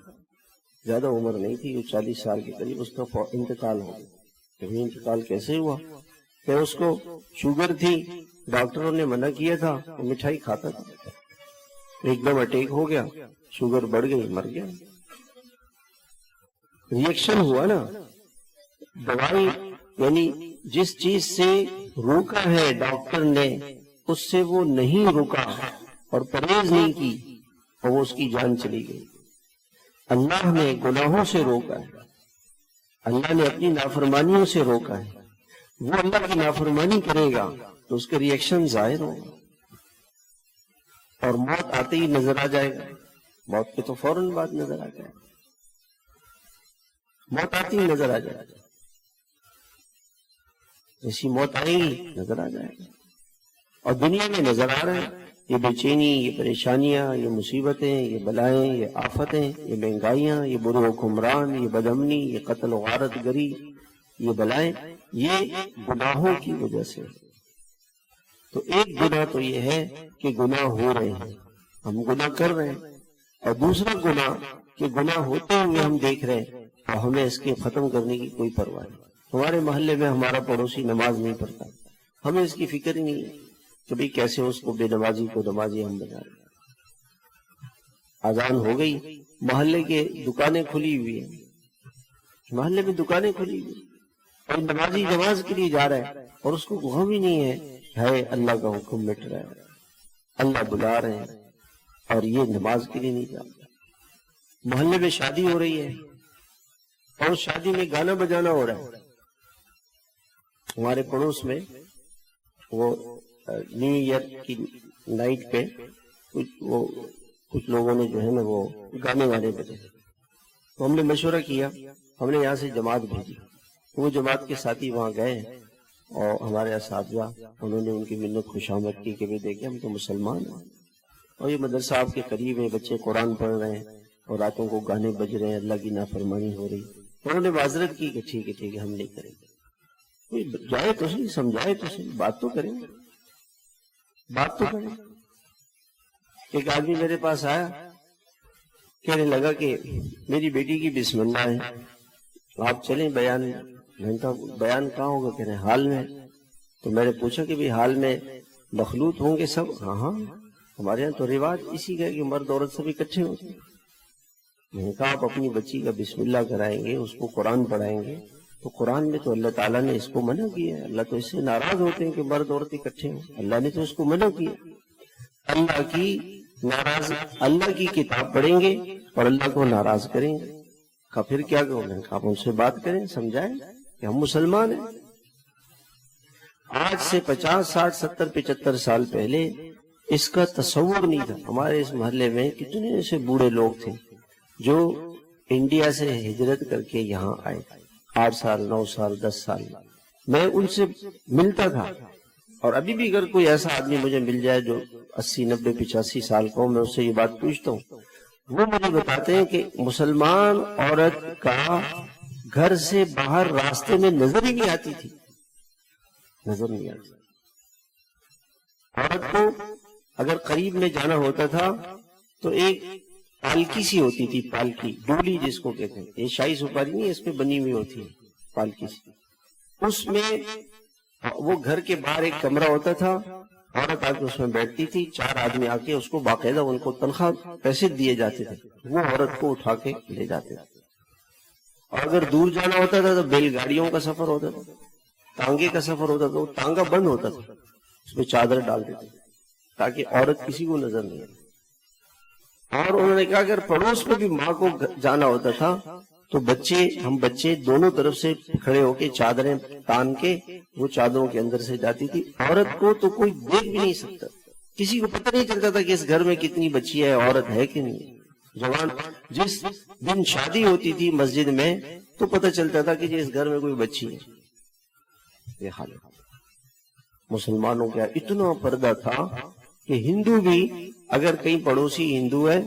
زیادہ عمر نہیں تھی، وہ 40 سال کے قریب، اس کا انتقال ہو گیا۔ کہ انتقال کیسے ہوا؟ کہ اس کو شوگر تھی، ڈاکٹروں نے منع کیا تھا، وہ مٹھائی کھاتا تھا، ایک دم اٹیک ہو گیا، شوگر بڑھ گئی، مر گیا۔ ریئیکشن ہوا نا، دوائی یعنی جس چیز سے روکا ہے ڈاکٹر نے اس سے وہ نہیں رکا اور پرہیز نہیں کی اور وہ اس کی جان چلی گئی۔ اللہ نے گناہوں سے روکا ہے، اللہ نے اپنی نافرمانیوں سے روکا ہے، وہ اللہ کی نافرمانی کرے گا تو اس کے ریئیکشن ظاہر ہوگا اور موت آتے ہی نظر آ جائے گا، موت کے تو فوراً بعد نظر آ جائے گا، موت آتی ہی نظر آ جائے گا، جیسی موت آئے گی نظر آ جائے گا۔ اور دنیا میں نظر آ رہا ہے یہ بے چینی، یہ پریشانیاں، یہ مصیبتیں، یہ بلائیں، یہ آفتیں، یہ مہنگائیاں، یہ برے حکمران، یہ بدامنی، یہ قتل و غارت گری، یہ بلائیں، یہ گناہوں کی وجہ سے۔ تو ایک گناہ تو یہ ہے کہ گناہ ہو رہے ہیں، ہم گناہ کر رہے ہیں، اور دوسرا گناہ کہ گناہ ہوتے ہوئے ہم دیکھ رہے ہیں اور ہمیں اس کے ختم کرنے کی کوئی پرواہ نہیں۔ ہمارے محلے میں ہمارا پڑوسی نماز نہیں پڑھتا، ہمیں اس کی فکر ہی نہیں ہے کہ بھئی کیسے اس کو بے نمازی کو نمازی ہم بنا رہے ہیں۔ اذان ہو گئی، محلے کے دکانیں کھلی ہوئی ہیں، محلے میں دکانیں کھلی ہوئی، اور نمازی نماز کے لیے جا رہا ہے اور اس کو غم ہی نہیں ہے اللہ کا حکم مٹ رہا ہے، اللہ بلا رہے ہیں اور یہ نماز کے لیے نہیں جاتا۔ محلے میں شادی ہو رہی ہے اور اس شادی میں گانا بجانا ہو رہا ہے۔ ہمارے پڑوس میں وہ نیو ایئر کی نائٹ پہ کچھ لوگوں نے جو ہے نا وہ گانے وانے بجے، تو ہم نے مشورہ کیا، ہم نے یہاں سے جماعت بھیجی، وہ جماعت کے ساتھی وہاں گئے اور ہمارے اساتذہ انہوں نے ان کی منت خوشامد کی کہ بھی دیکھیں ہم تو مسلمان ہیں اور یہ مدرسہ آپ کے قریب ہے، بچے قرآن پڑھ رہے ہیں اور راتوں کو گانے بج رہے ہیں، اللہ کی نافرمانی ہو رہی۔ انہوں نے معذرت کی کہ ٹھیک ہے ہم نہیں کریں گے۔ کوئی جائے تو صحیح، سمجھائے تو صحیح، بات تو کریں، بات تو کریں۔ ایک آدمی میرے پاس آیا، کہنے لگا کہ میری بیٹی کی بسم اللہ ہے، آپ چلیں بیان میں۔ میں نے کہا بیان کہاں ہوگا؟ کہہ رہے حال میں۔ تو میں نے پوچھا کہ بھی حال میں مخلوط ہوں گے سب؟ ہاں ہمارے یہاں تو رواج اسی کا کہ مرد عورت سب اکٹھے ہوتے ہیں۔ میں نے کہا آپ اپنی بچی کا بسم اللہ کرائیں گے، اس کو قرآن پڑھائیں گے، تو قرآن میں تو اللہ تعالیٰ نے اس کو منع کیا ہے، اللہ تو اس سے ناراض ہوتے ہیں کہ مرد عورت اکٹھے ہوں، اللہ نے تو اس کو منع کیا۔ اللہ کی ناراض، اللہ کی کتاب پڑھیں گے اور اللہ کو ناراض کریں گے، کہا پھر کیا کرو؟ میں نے کہا آپ ان سے بات کریں، سمجھائیں کہ ہم مسلمان ہیں۔ آج سے 50 60 70 75 سال پہلے اس کا تصور نہیں تھا. ہمارے اس محلے میں کتنے ایسے بوڑھے لوگ تھے جو انڈیا سے ہجرت کر کے یہاں آئے, 8 سال 9 سال 10 سال. میں ان سے ملتا تھا, اور ابھی بھی اگر کوئی ایسا آدمی مجھے مل جائے جو 80 90 85 سال کا ہو, میں اس سے یہ بات پوچھتا ہوں, وہ مجھے بتاتے ہیں کہ مسلمان عورت کا گھر سے باہر راستے میں نظر ہی نہیں آتی تھی, نظر نہیں آتی. عورت کو اگر قریب میں جانا ہوتا تھا تو ایک پالکی سی ہوتی تھی, پالکی ڈولی جس کو کہتے ہیں, یہ شاہی سپاری نہیں, اس پہ بنی ہوئی ہوتی ہے پالکی سی. اس میں وہ گھر کے باہر ایک کمرہ ہوتا تھا, عورت آ کے اس میں بیٹھتی تھی, 4 آدمی آ کے اس کو باقاعدہ ان کو تنخواہ پیسے دیے جاتے تھے, وہ عورت کو اٹھا کے لے جاتے تھے. اور اگر دور جانا ہوتا تھا تو بیل گاڑیوں کا سفر ہوتا تھا, تانگے کا سفر ہوتا تھا, وہ تانگا بند ہوتا تھا, اس میں چادر ڈال دیتے تھے تاکہ عورت کسی کو نظر نہیں آئے. اور انہوں نے کہا اگر پڑوس میں بھی ماں کو جانا ہوتا تھا تو ہم بچے دونوں طرف سے کھڑے ہو کے چادریں تان کے وہ چادروں کے اندر سے جاتی تھی. عورت کو تو کوئی دیکھ بھی نہیں سکتا, کسی کو پتہ نہیں چلتا تھا کہ اس گھر میں کتنی بچی ہے, عورت ہے کہ نہیں. جوان جس دن شادی ہوتی تھی مسجد میں تو پتہ چلتا تھا کہ اس گھر میں کوئی بچی ہے. یہ حال ہے. مسلمانوں کا اتنا پردہ تھا کہ ہندو بھی اگر کہیں پڑوسی ہندو ہے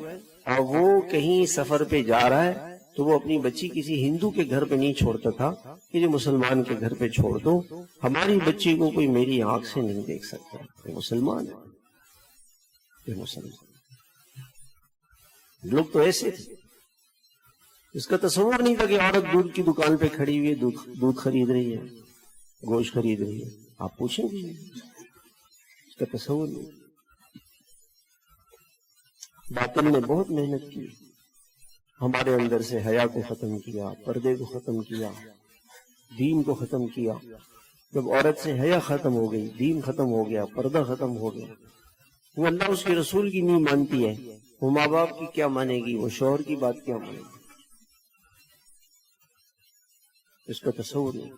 اور وہ کہیں سفر پہ جا رہا ہے تو وہ اپنی بچی کسی ہندو کے گھر پہ نہیں چھوڑتا تھا کہ جو مسلمان کے گھر پہ چھوڑ دو, ہماری بچی کو کوئی میری آنکھ سے نہیں دیکھ سکتا. یہ مسلمان ہے, یہ مسلمان. لوگ تو ایسے تھے, اس کا تصور نہیں تھا کہ عورت دودھ کی دکان پہ کھڑی ہوئی ہے, دودھ خرید رہی ہے, گوشت خرید رہی ہے. آپ پوچھیں گے, اس کا تصور نہیں. باطن نے بہت محنت کی, ہمارے اندر سے حیا کو ختم کیا, پردے کو ختم کیا, دین کو ختم کیا. جب عورت سے حیا ختم ہو گئی, دین ختم ہو گیا, پردہ ختم ہو گیا, وہ اللہ اس کے رسول کی نہیں مانتی ہے, وہ ماں باپ کی کیا مانے گی, وہ شوہر کی بات کیا مانے گی. اس کا تصور نہیں.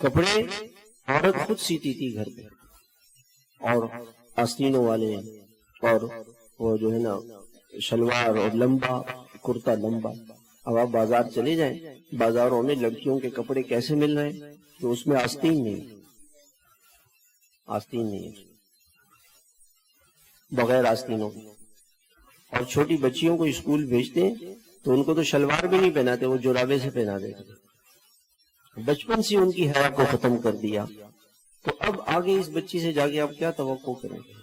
کپڑے عورت خود سیتی تھی گھر پہ, اور آستینوں والے, اور وہ جو ہے نا شلوار اور لمبا کرتا لمبا. اب آپ بازار چلے جائیں, بازاروں میں لڑکیوں کے کپڑے کیسے مل رہے ہیں تو اس میں آستین نہیں, آستین نہیں, بغیر آستینوں. اور چھوٹی بچیوں کو اسکول بھیجتے ہیں تو ان کو تو شلوار بھی نہیں پہناتے, وہ جرابے سے پہنا دیتے. بچپن سے ان کی حیا کو ختم کر دیا, تو اب آگے اس بچی سے جا کے آپ کیا توقع کریں گے.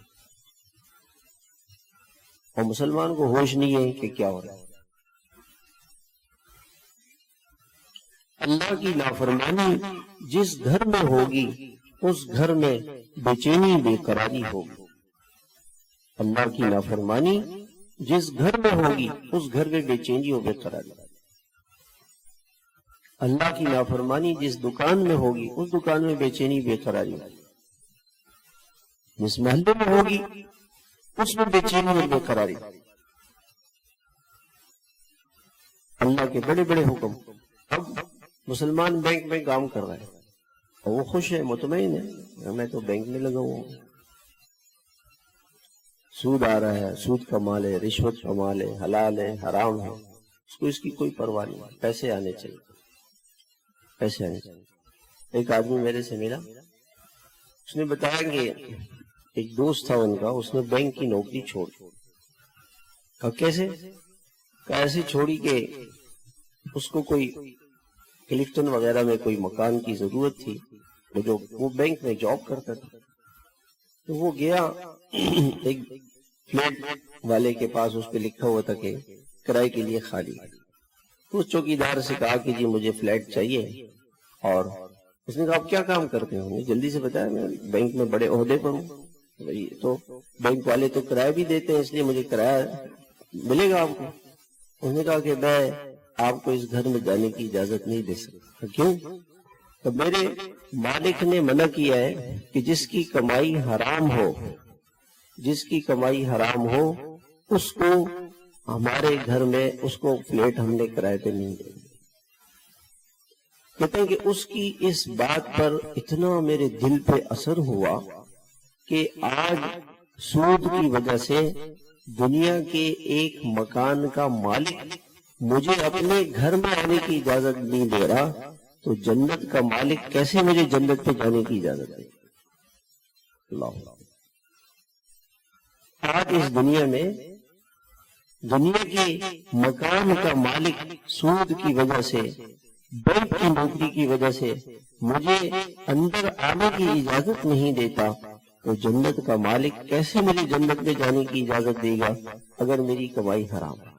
اور مسلمان کو ہوش نہیں ہے کہ کیا ہو رہا ہے. اللہ کی نافرمانی جس گھر میں ہوگی اس گھر میں بے چینی بے قراری ہوگی. اللہ کی نافرمانی جس گھر میں ہوگی اس گھر میں بے چینی و بے قراری. اللہ کی نافرمانی جس دکان میں ہوگی اس دکان میں بے چینی بے قراری ہوگی. جس محلے میں ہوگی اس میں بے چینی اور بے قراری. اللہ کے بڑے بڑے حکم. اب مسلمان بینک میں کام کر رہا ہے اور وہ خوش ہے, مطمئن ہے, میں تو بینک میں لگا ہوا ہوں, سود آ رہا ہے, سود کا مال ہے, رشوت کا مال ہے, حلال ہے, حرام ہے, اس کو اس کی کوئی پرواہ نہیں, پیسے آنے چاہیے, پیسے آنے چاہیے. ایک آدمی میرے سے ملا, اس نے بتایا کہ ایک دوست تھا ان کا, اس نے بینک کی نوکری چھوڑ. کہا کیسے؟ کہا ایسے چھوڑی کہ اس کو کوئی کلفٹن وغیرہ میں کوئی مکان کی ضرورت تھی, وہ بینک میں جاب کرتا تھا, تو وہ گیا ایک فلیٹ والے کے پاس, اس پہ لکھا ہوا تھا کہ کرائے کے لیے خالی. تو اس چوکیدار سے کہا کہ جی مجھے فلیٹ چاہیے, اور اس نے کہا آپ کیا کام کرتے ہیں؟ جلدی سے بتایا میں بینک میں بڑے عہدے پر ہوں. تو بینک والے تو کرایہ بھی دیتے ہیں, اس لیے مجھے کرایہ ملے گا آپ کو. اس نے کہا کہ میں آپ کو اس گھر میں جانے کی اجازت نہیں دے سکتا. کیوں؟ تو میرے مالک نے منع کیا ہے کہ جس کی کمائی حرام ہو, جس کی کمائی حرام ہو اس کو ہمارے گھر میں اس کو فلیٹ ہم نے کرائے پہ نہیں دیں. کہتے ہیں کہ اس کی اس بات پر اتنا میرے دل پہ اثر ہوا کہ آج سود کی وجہ سے دنیا کے ایک مکان کا مالک مجھے اپنے گھر میں آنے کی اجازت نہیں دے رہا، تو جنت کا مالک کیسے مجھے جنت پہ جانے کی اجازت دے؟ اللہ، آج اس دنیا میں دنیا کے مکان کا مالک سود کی وجہ سے، بینک کی نوکری کی وجہ سے مجھے اندر آنے کی اجازت نہیں دیتا، تو جنت کا مالک کیسے مجھے جنت میں جانے کی اجازت دے گا اگر میری کمائی حرام ہے؟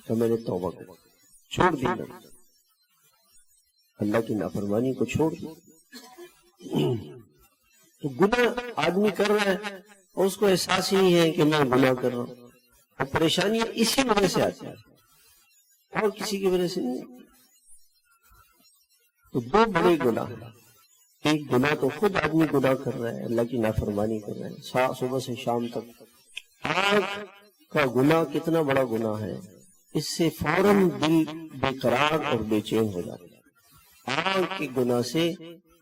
تو میں نے توبہ کو چھوڑ دی، اللہ کی نافرمانی کو چھوڑ دی۔ تو گناہ آدمی کر رہا ہے اور اس کو احساس ہی نہیں ہے کہ میں گناہ کر رہا ہوں، اور پریشانیاں اسی وجہ سے آتی ہیں اور کسی کی وجہ سے نہیں۔ تو دو بڑے گناہ ہیں، ایک گناہ تو خود آدمی گناہ کر رہا ہے، اللہ کی نافرمانی کر رہا ہے صبح سے شام تک۔ آنکھ کا گناہ کتنا بڑا گناہ ہے، اس سے فوراً دل بے قرار اور بے چین ہو جاتا ہے۔ آنکھ کے گناہ سے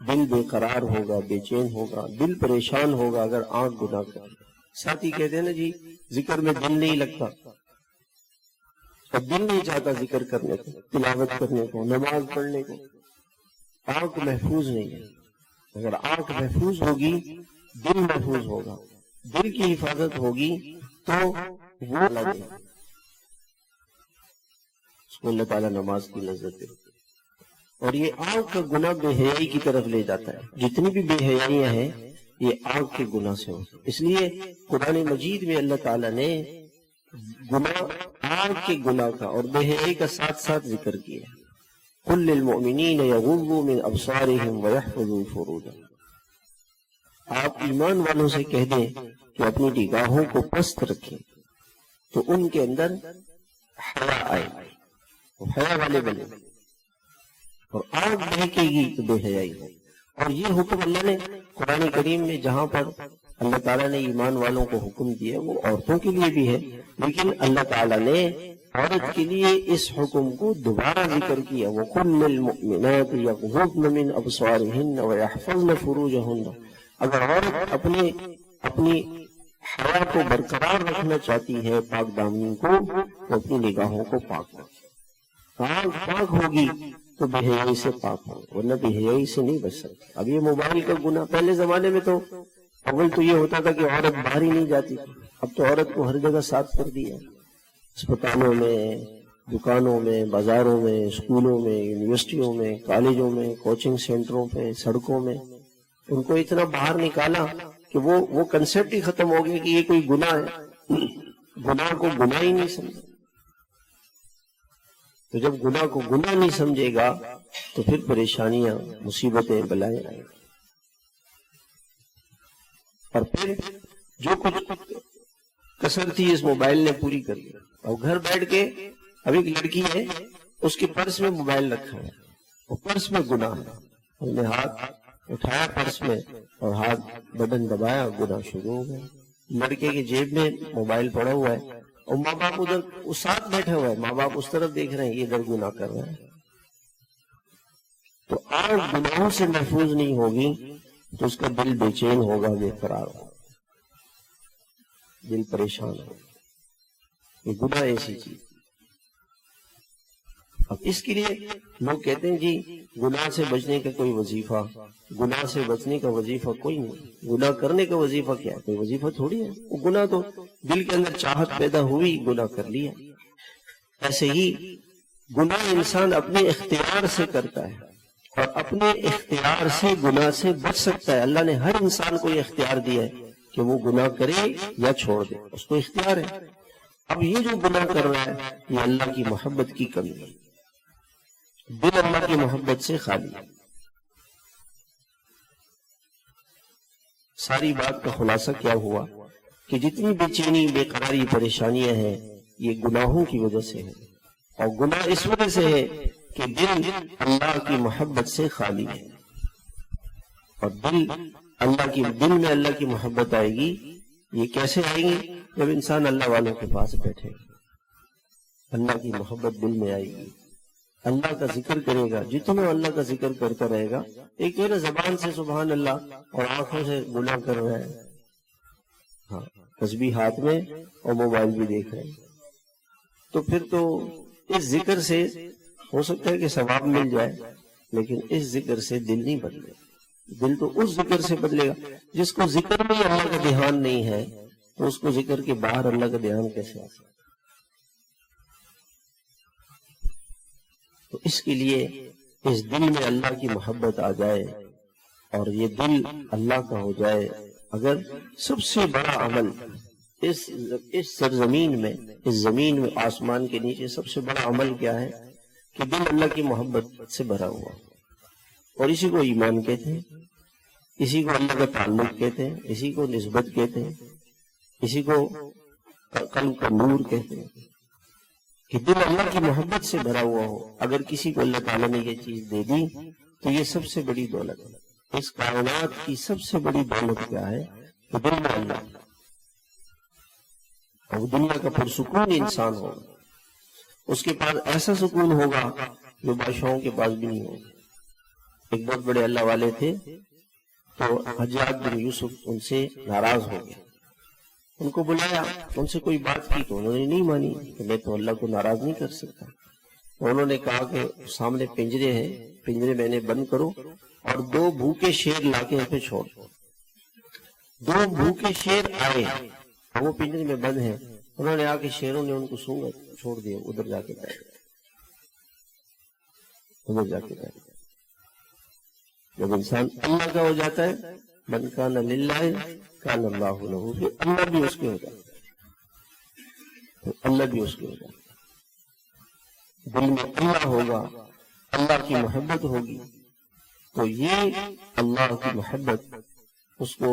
دل بے قرار ہوگا، بے چین ہوگا، دل پریشان ہوگا اگر آنکھ گناہ کرے۔ ساتھی کہتے ہیں نا جی ذکر میں دل نہیں لگتا، اور دل نہیں چاہتا ذکر کرنے کو، تلاوت کرنے کو، نماز پڑھنے کو۔ آنکھ محفوظ نہیں ہے، اگر آنکھ محفوظ ہوگی دل محفوظ ہوگا، دل کی حفاظت ہوگی تو وہ لگے، اس کو اللہ تعالیٰ نماز کی لذت دے۔ اور یہ آنکھ کا گناہ بے حیائی کی طرف لے جاتا ہے، جتنی بھی بے حیائیاں ہیں یہ آنکھ کے گناہ سے ہو۔ اس لیے قرآن مجید میں اللہ تعالیٰ نے گناہ، آنکھ کے گناہ کا اور بے حیائی کا ساتھ ساتھ ذکر کیا۔ قل للمؤمنین یغضوا من ابصارہم ویحفظوا فروجہم، آپ ایمان والوں سے کہہ دیں کہ اپنی نگاہوں کو پست رکھیں تو ان کے اندر حیا آئے، وہ حیا والے بنے، اور آنکھ بہکے گی تو بے حیائی ہو۔ اور یہ حکم اللہ نے قرآن کریم میں جہاں پر اللہ تعالیٰ نے ایمان والوں کو حکم دیا وہ عورتوں کے لیے بھی ہے، لیکن اللہ تعالیٰ نے عورت کے لیے اس حکم کو دوبارہ ذکر کیا۔ وَقُلْ لِلْمُؤْمِنَاتِ يَغْضُضْنَ مِنْ أَبْصَارِهِنَّ وَيَحْفَظْنَ فُرُوجَهُنَّ، اگر عورت اپنی حیا کو برقرار رکھنا چاہتی ہے، پاک دامنی کو، تو اپنی نگاہوں کو پاک رکھے۔ آنکھ پاک ہوگی تو بے حیائی سے پاک ہو، ورنہ بے حیائی سے نہیں بچ سکتی۔ اب یہ موبائل کا گناہ، پہلے زمانے میں تو اول تو یہ ہوتا تھا کہ عورت باہر ہی نہیں جاتی تھی، اب تو عورت کو ہر جگہ ساتھ کر دیا، اسپتالوں میں، دکانوں میں، بازاروں میں، اسکولوں میں، یونیورسٹیوں میں، کالجوں میں، کوچنگ سینٹروں پہ، سڑکوں میں، ان کو اتنا باہر نکالا کہ وہ کنسیپٹ ہی ختم ہو گیا کہ یہ کوئی گناہ ہے، گناہ کو گناہ ہی نہیں سمجھا۔ تو جب گناہ کو گناہ نہیں سمجھے گا تو پھر پریشانیاں، مصیبتیں، بلائیں آئیں، اور پھر جو کچھ کسر تھی اس موبائل نے پوری کر دی۔ اور گھر بیٹھ کے اب ایک لڑکی ہے، اس کے پرس میں موبائل رکھا ہے، اور پرس میں گناہ ہے، اس نے ہاتھ اٹھایا پرس میں اور ہاتھ بٹن دبایا، گناہ شروع ہو گیا۔ لڑکے کی جیب میں موبائل پڑا ہوا ہے اور ماں باپ ادھر اس ساتھ بیٹھے ہوئے ہیں، ماں باپ اس طرف دیکھ رہے ہیں، یہ ادھر گناہ کر رہے ہیں۔ تو آنکھ گناہوں سے محفوظ نہیں ہوگی تو اس کا دل بے چین ہوگا، بے قرار ہوگا، دل پریشان ہوگا۔ یہ گناہ ایسی چیز۔ اب اس کے لیے لوگ کہتے ہیں جی گناہ سے بچنے کا کوئی وظیفہ، گناہ سے بچنے کا وظیفہ کوئی نہیں، گناہ کرنے کا وظیفہ کیا ہے؟ کوئی وظیفہ تھوڑی ہے، وہ گناہ تو دل کے اندر چاہت پیدا ہوئی، گناہ کر لیا۔ ایسے ہی گناہ انسان اپنے اختیار سے کرتا ہے، اور اپنے اختیار سے گناہ سے بچ سکتا ہے۔ اللہ نے ہر انسان کو یہ اختیار دیا ہے کہ وہ گناہ کرے یا چھوڑ دے، اس کو اختیار ہے۔ اب یہ جو گناہ کر رہا ہے یہ اللہ کی محبت کی کمی ہے، دل اللہ کی محبت سے خالی ہے۔ ساری بات کا خلاصہ کیا ہوا کہ جتنی بے چینی، بے قراری، پریشانیاں ہیں یہ گناہوں کی وجہ سے ہے، اور گناہ اس وجہ سے ہے کہ دل اللہ کی محبت سے خالی ہے۔ اور دل میں اللہ کی محبت آئے گی، یہ کیسے آئے گی؟ جب انسان اللہ والوں کے پاس بیٹھے، اللہ کی محبت دل میں آئے گی، اللہ کا ذکر کرے گا، جتنا اللہ کا ذکر کرتا رہے گا۔ ایک تو ہے نا زبان سے سبحان اللہ اور آنکھوں سے گناہ کر رہا ہے، ہاں تسبیح ہاتھ میں اور موبائل بھی دیکھ رہے ہیں، تو پھر تو اس ذکر سے ہو سکتا ہے کہ ثواب مل جائے، لیکن اس ذکر سے دل نہیں بدلے گا۔ دل تو اس ذکر سے بدلے گا جس کو ذکر میں اللہ کا دھیان نہیں ہے، تو اس کو ذکر کے باہر اللہ کا دھیان کیسے آ سکتا؟ تو اس کے لیے اس دل میں اللہ کی محبت آ جائے اور یہ دل اللہ کا ہو جائے۔ اگر سب سے بڑا عمل اس سرزمین میں، اس زمین میں، آسمان کے نیچے سب سے بڑا عمل کیا ہے کہ دل اللہ کی محبت سے بھرا ہوا، اور اسی کو ایمان کہتے ہیں، اسی کو اللہ کا تعلق کہتے ہیں، اسی کو نسبت کہتے ہیں، اسی کو قلب کا نور کہتے ہیں، کہ دل اللہ کی محبت سے بھرا ہوا ہو۔ اگر کسی کو اللہ تعالیٰ نے یہ چیز دے دی تو یہ سب سے بڑی دولت ہے۔ اس کائنات کی سب سے بڑی دولت کیا ہے کہ دل میں اللہ، اور دنیا کا پرسکون انسان ہوگا، اس کے پاس ایسا سکون ہوگا جو بادشاہوں کے پاس بھی نہیں ہوگا۔ ایک بہت بڑے اللہ والے تھے، تو حجاج بن یوسف ان سے ناراض ہو گئے، ان کو بلایا، ان سے کوئی بات کی تو انہوں نے نہیں مانی کہ میں تو اللہ کو ناراض نہیں کر سکتا۔ انہوں نے کہا کہ سامنے پنجرے ہیں، پنجرے میں نے بند کرو اور 2 بھوکے شیر لا کے پہ چھوڑ۔ 2 بھوکے شیر آئے اور وہ پنجرے میں بند ہیں، انہوں نے آ کے شیروں نے ان کو سونگا چھوڑ دیا، ادھر جا کے بیٹھ گئے، ادھر جا کے بیٹھ گئے۔ جب انسان اللہ کا ہو جاتا ہے، من کان للہ کان اللہ لہ، پھر اللہ بھی اس کے ہو جاتا ہے، اللہ بھی اس کے ہو جاتا ہے۔ دل میں اللہ ہوگا، اللہ کی محبت ہوگی، تو یہ اللہ کی محبت اس کو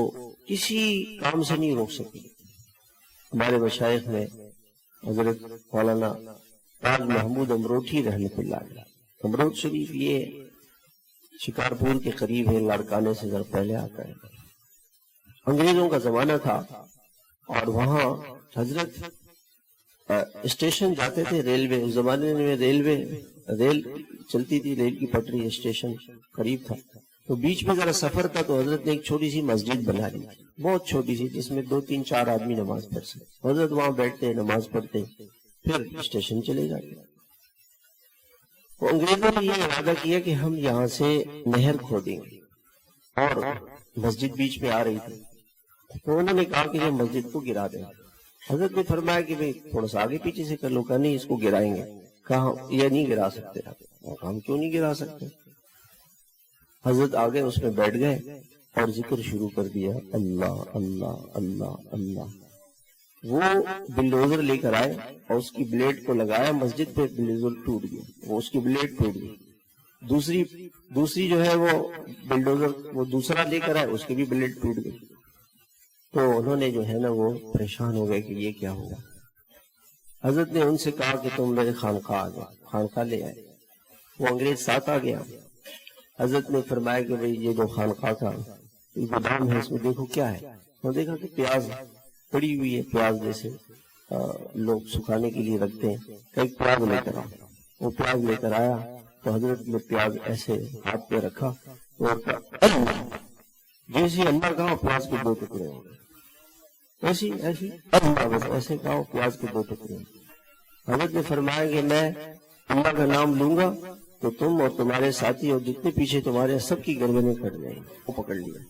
کسی کام سے نہیں روک سکتی۔ ہمارے مشائخ میں حضرت مولانا تاج محمود امروٹھی رحمۃ اللہ علیہ، امروٹ شریف یہ شکارپور کے قریب ہے، لاڑکانے سے ذرا پہلے آتا ہے۔ انگریزوں کا زمانہ تھا اور وہاں حضرت اسٹیشن جاتے تھے، ریلوے، اس زمانے میں ریل چلتی تھی، ریل کی پٹری، اسٹیشن قریب تھا، تو بیچ میں ذرا سفر تھا، تو حضرت نے ایک چھوٹی سی مسجد بنا لی، بہت چھوٹی سی، جس میں 2-3-4 آدمی نماز پڑھ سکتے۔ حضرت وہاں بیٹھتے، نماز پڑھتے، پھر اسٹیشن چلے جاتے۔ تو انگریزوں نے یہ ارادہ کیا کہ ہم یہاں سے نہر کھودیں گے، اور مسجد بیچ میں آ رہی تھی، تو انہوں نے کہا کہ یہ مسجد کو گرا دیں۔ حضرت نے فرمایا کہ بھئی تھوڑا سا آگے پیچھے سے کر لو، کہا نہیں اس کو گرائیں گے۔ کہا یہ نہیں گرا سکتے، ہم کیوں نہیں گرا سکتے؟ حضرت آگے اس میں بیٹھ گئے اور ذکر شروع کر دیا، اللہ اللہ اللہ اللہ۔ وہ بلڈوزر لے کر آئے اور اس کی بلیڈ کو لگایا مسجد پہ، بلڈوزر ٹوٹ گیا، وہ اس کی بلیڈ ٹوٹ گئی۔ دوسری جو ہے وہ بلڈوزر وہ دوسرا لے کر آئے، اس کی بھی بلیڈ ٹوٹ گئی۔ تو انہوں نے جو ہے نا وہ پریشان ہو گئے کہ یہ کیا ہوا۔ حضرت نے ان سے کہا کہ تم میرے خانقاہ آ جاؤ، خانقاہ لے آئے۔ وہ انگریز ساتھ آ گیا۔ حضرت نے فرمایا کہ بھئی یہ جو خانقاہ کا گودام ہے، اس میں دیکھو کیا ہے۔ وہ دیکھا کہ پیاز پڑی ہوئی ہے، پیاز جیسے لوگ سکھانے کے لیے رکھتے ہیں، کہ پیاز لے کر آؤ۔ وہ پیاز لے کر آیا تو حضرت نے پیاز ایسے ہاتھ پہ رکھا، جیسے اللہ کہا پیاز کے 2 ٹکڑے ہو گئے، ایسی اللہ بس ایسے کہا پیاز کے 2 ٹکڑے۔ حضرت نے فرمایا کہ میں اللہ کا نام لوں گا تو تم اور تمہارے ساتھی اور جتنے پیچھے تمہارے سب کی گردنیں کٹ جائیں گی۔ وہ پکڑ لیا،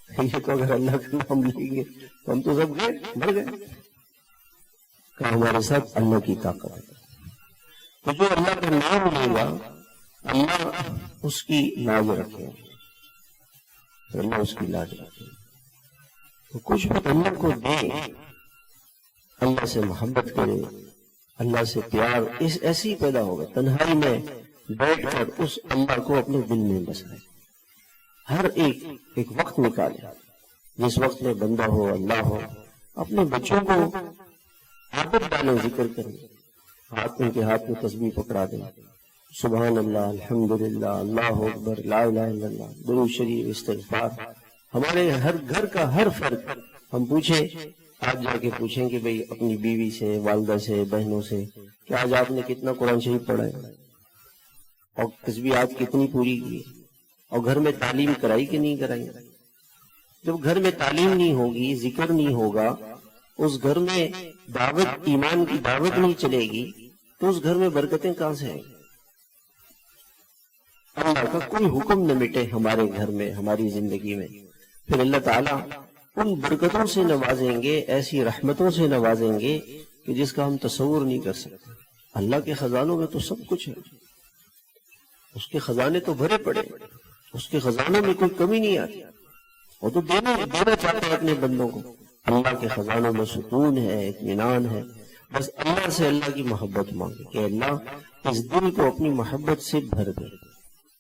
یہ تو اگر اللہ کا نام لیں گے تو ہم تو سب گئے، مر گئے۔ کہ ہمارے ساتھ اللہ کی طاقت ہے، تو جو اللہ کا نام لے گا اللہ اس کی لاج رکھے، اللہ اس کی لاج رکھے۔ تو کچھ وقت اللہ کو دے، اللہ سے محبت کرے، اللہ سے پیار اس ایسی پیدا ہوگا، تنہائی میں بیٹھ کر اس اللہ کو اپنے دل میں بسائے۔ ہر ایک وقت نکالے جس وقت میں بندہ ہو، اللہ ہو، اپنے بچوں کو عادت ڈالیں، ذکر کریں، ان کے ہاتھ میں تسبیح پکڑا دیں، سبحان اللہ، الحمدللہ، اللہ اکبر، لا الہ الا اللہ، درود شریف، استغفار۔ ہمارے ہر گھر کا ہر فرد، ہم پوچھیں، آج جا کے پوچھیں کہ بھئی اپنی بیوی سے، والدہ سے، بہنوں سے کہ آج آپ نے کتنا قرآن شریف پڑھا ہے اور تسبیحات کتنی پوری کی، اور گھر میں تعلیم کرائی کہ نہیں کرائی۔ جب گھر میں تعلیم نہیں ہوگی، ذکر نہیں ہوگا، اس گھر میں دعوت ایمان کی دعوت نہیں چلے گی تو اس گھر میں برکتیں کہاں سے آئیں گی؟ اللہ کا کوئی حکم نہ مٹے ہمارے گھر میں، ہماری زندگی میں، پھر اللہ تعالیٰ ان برکتوں سے نوازیں گے، ایسی رحمتوں سے نوازیں گے کہ جس کا ہم تصور نہیں کر سکتے۔ اللہ کے خزانوں میں تو سب کچھ ہے، اس کے خزانے تو بھرے پڑے، اس کے خزانوں میں کوئی کمی نہیں آتی، وہ تو دینا چاہتے ہیں اپنے بندوں کو۔ اللہ کے خزانوں میں سکون ہے، اطمینان ہے، بس اللہ سے اللہ کی محبت مانگے کہ اللہ اس دل کو اپنی محبت سے بھر دے،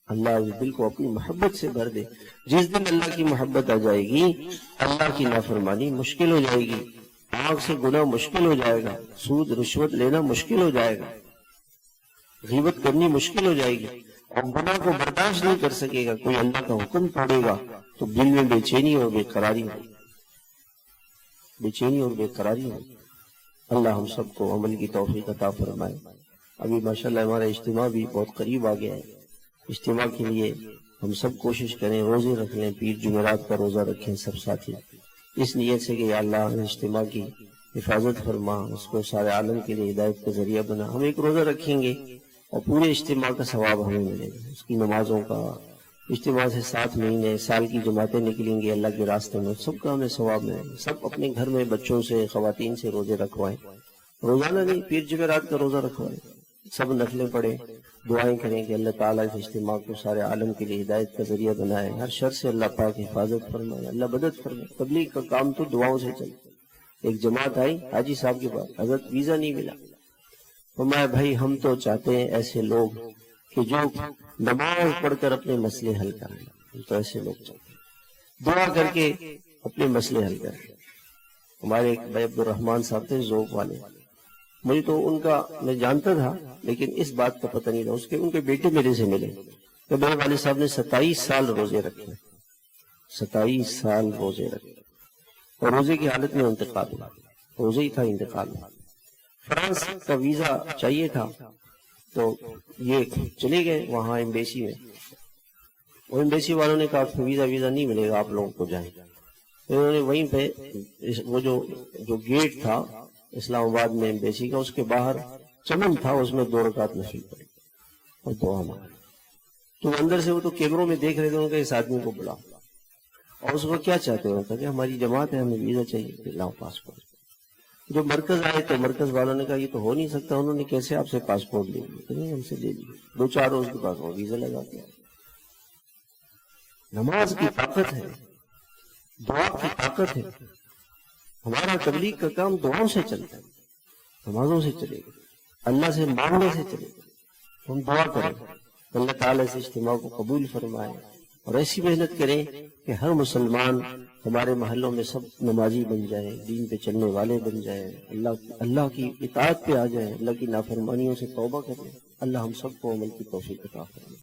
اللہ اس دل کو اپنی محبت سے بھر دے۔ جس دن اللہ کی محبت آ جائے گی، اللہ کی نافرمانی مشکل ہو جائے گی، آنکھ سے گناہ مشکل ہو جائے گا، سود رشوت لینا مشکل ہو جائے گا، غیبت کرنی مشکل ہو جائے گی، اور گناہ کو برداشت نہیں کر سکے گا۔ کوئی اللہ کا حکم توڑے گا تو دل میں بے چینی اور بے قراری ہوگی، بے چینی اور بے قراری ہوگی۔ اللہ ہم سب کو عمل کی توفیق عطا فرمائے۔ ابھی ماشاءاللہ ہمارا اجتماع بھی بہت قریب آ گیا ہے، اجتماع کے لیے ہم سب کوشش کریں، روزے رکھ لیں، پیر جمعرات کا روزہ رکھیں سب ساتھی، اس نیت سے کہ یا اللہ اجتماع کی حفاظت فرما، اس کو سارے عالم کے لیے ہدایت کا ذریعہ بنا۔ ہم ایک روزہ رکھیں گے اور پورے اجتماع کا ثواب ہمیں ملے گا، اس کی نمازوں کا، اجتماع سے 7 مہینے سال کی جماعتیں نکلیں گی اللہ کے راستے میں، سب کا ہمیں ثواب ملے گا۔ سب اپنے گھر میں بچوں سے، خواتین سے روزے رکھوائیں، روزانہ نہیں، پیر جمعرات کا روزہ رکھوائیں، سب نفلیں پڑھیں، دعائیں کریں کہ اللہ تعالیٰ اس اجتماع کو سارے عالم کے لیے ہدایت کا ذریعہ بنائے، ہر شر سے اللہ پاک حفاظت فرمائے، اللہ مدد فرمائے۔ تبلیغ کا کام تو دعاؤں سے چلتا۔ ایک جماعت آئی حاجی صاحب کے پاس، حضرت ویزا نہیں ملا، فرمایا بھائی ہم تو چاہتے ہیں ایسے لوگ کہ جو نماز پڑھ کر اپنے مسئلے حل کریں، ہم تو ایسے لوگ چاہتے ہیں دعا کر کے اپنے مسئلے حل کریں۔ ہمارے ایک بھائی عبد الرحمان صاحب تھے ذوق والے، مجھے تو ان کا میں جانتا تھا لیکن اس بات کا پتہ نہیں تھا، ان کے بیٹے میرے سے ملے کہ میرے والد صاحب نے 27 سال روزے رکھے، 27 سال روزے رکھے، اور روزے کی حالت میں انتقال ہوا، روزے ہی تھا انتقال ہوا۔ فرانس کا ویزا چاہیے تھا تو یہ چلے گئے وہاں ایمبیسی میں، وہ ایمبیسی والوں نے کہا ویزا نہیں ملے گا، آپ لوگوں کو جائیں۔ انہوں نے وہیں پہ وہ جو گیٹ تھا اسلام آباد میں ایمبیسی کا، اس کے باہر چمن تھا، اس میں 2 رکعت نفل پڑی اور دعا مانگی۔ تو اندر سے وہ تو کیمروں میں دیکھ رہے تھے، انہوں نے کہا اس آدمی کو بلاؤ، اور اس کو کیا چاہتے ہو؟ کہ ہماری جماعت ہے، ہمیں ویزا چاہیے، کہ لاؤ پاسپورٹ۔ جو مرکز آئے تو مرکز والوں نے کہا یہ تو ہو نہیں سکتا، انہوں نے کیسے آپ سے پاسپورٹ لے لیے؟ ہم سے لے لیے، 2-4 روز کے بعد وہ ویزا لگا دیا۔ نماز کی طاقت ہے، دعا کی طاقت ہے، ہمارا تبلیغ کا کام دعاؤں سے چلتا ہے، نمازوں سے چلے گا، اللہ سے مانگنے سے چلے گا۔ ہم دعا کریں اللہ تعالیٰ سے اجتماع کو قبول فرمائے، اور ایسی محنت کریں کہ ہر مسلمان ہمارے محلوں میں سب نمازی بن جائے، دین پہ چلنے والے بن جائے، اللہ کی اطاعت پہ آ جائے، اللہ کی نافرمانیوں سے توبہ کریں۔ اللہ ہم سب کو عمل کی توفیق عطا فرمائے۔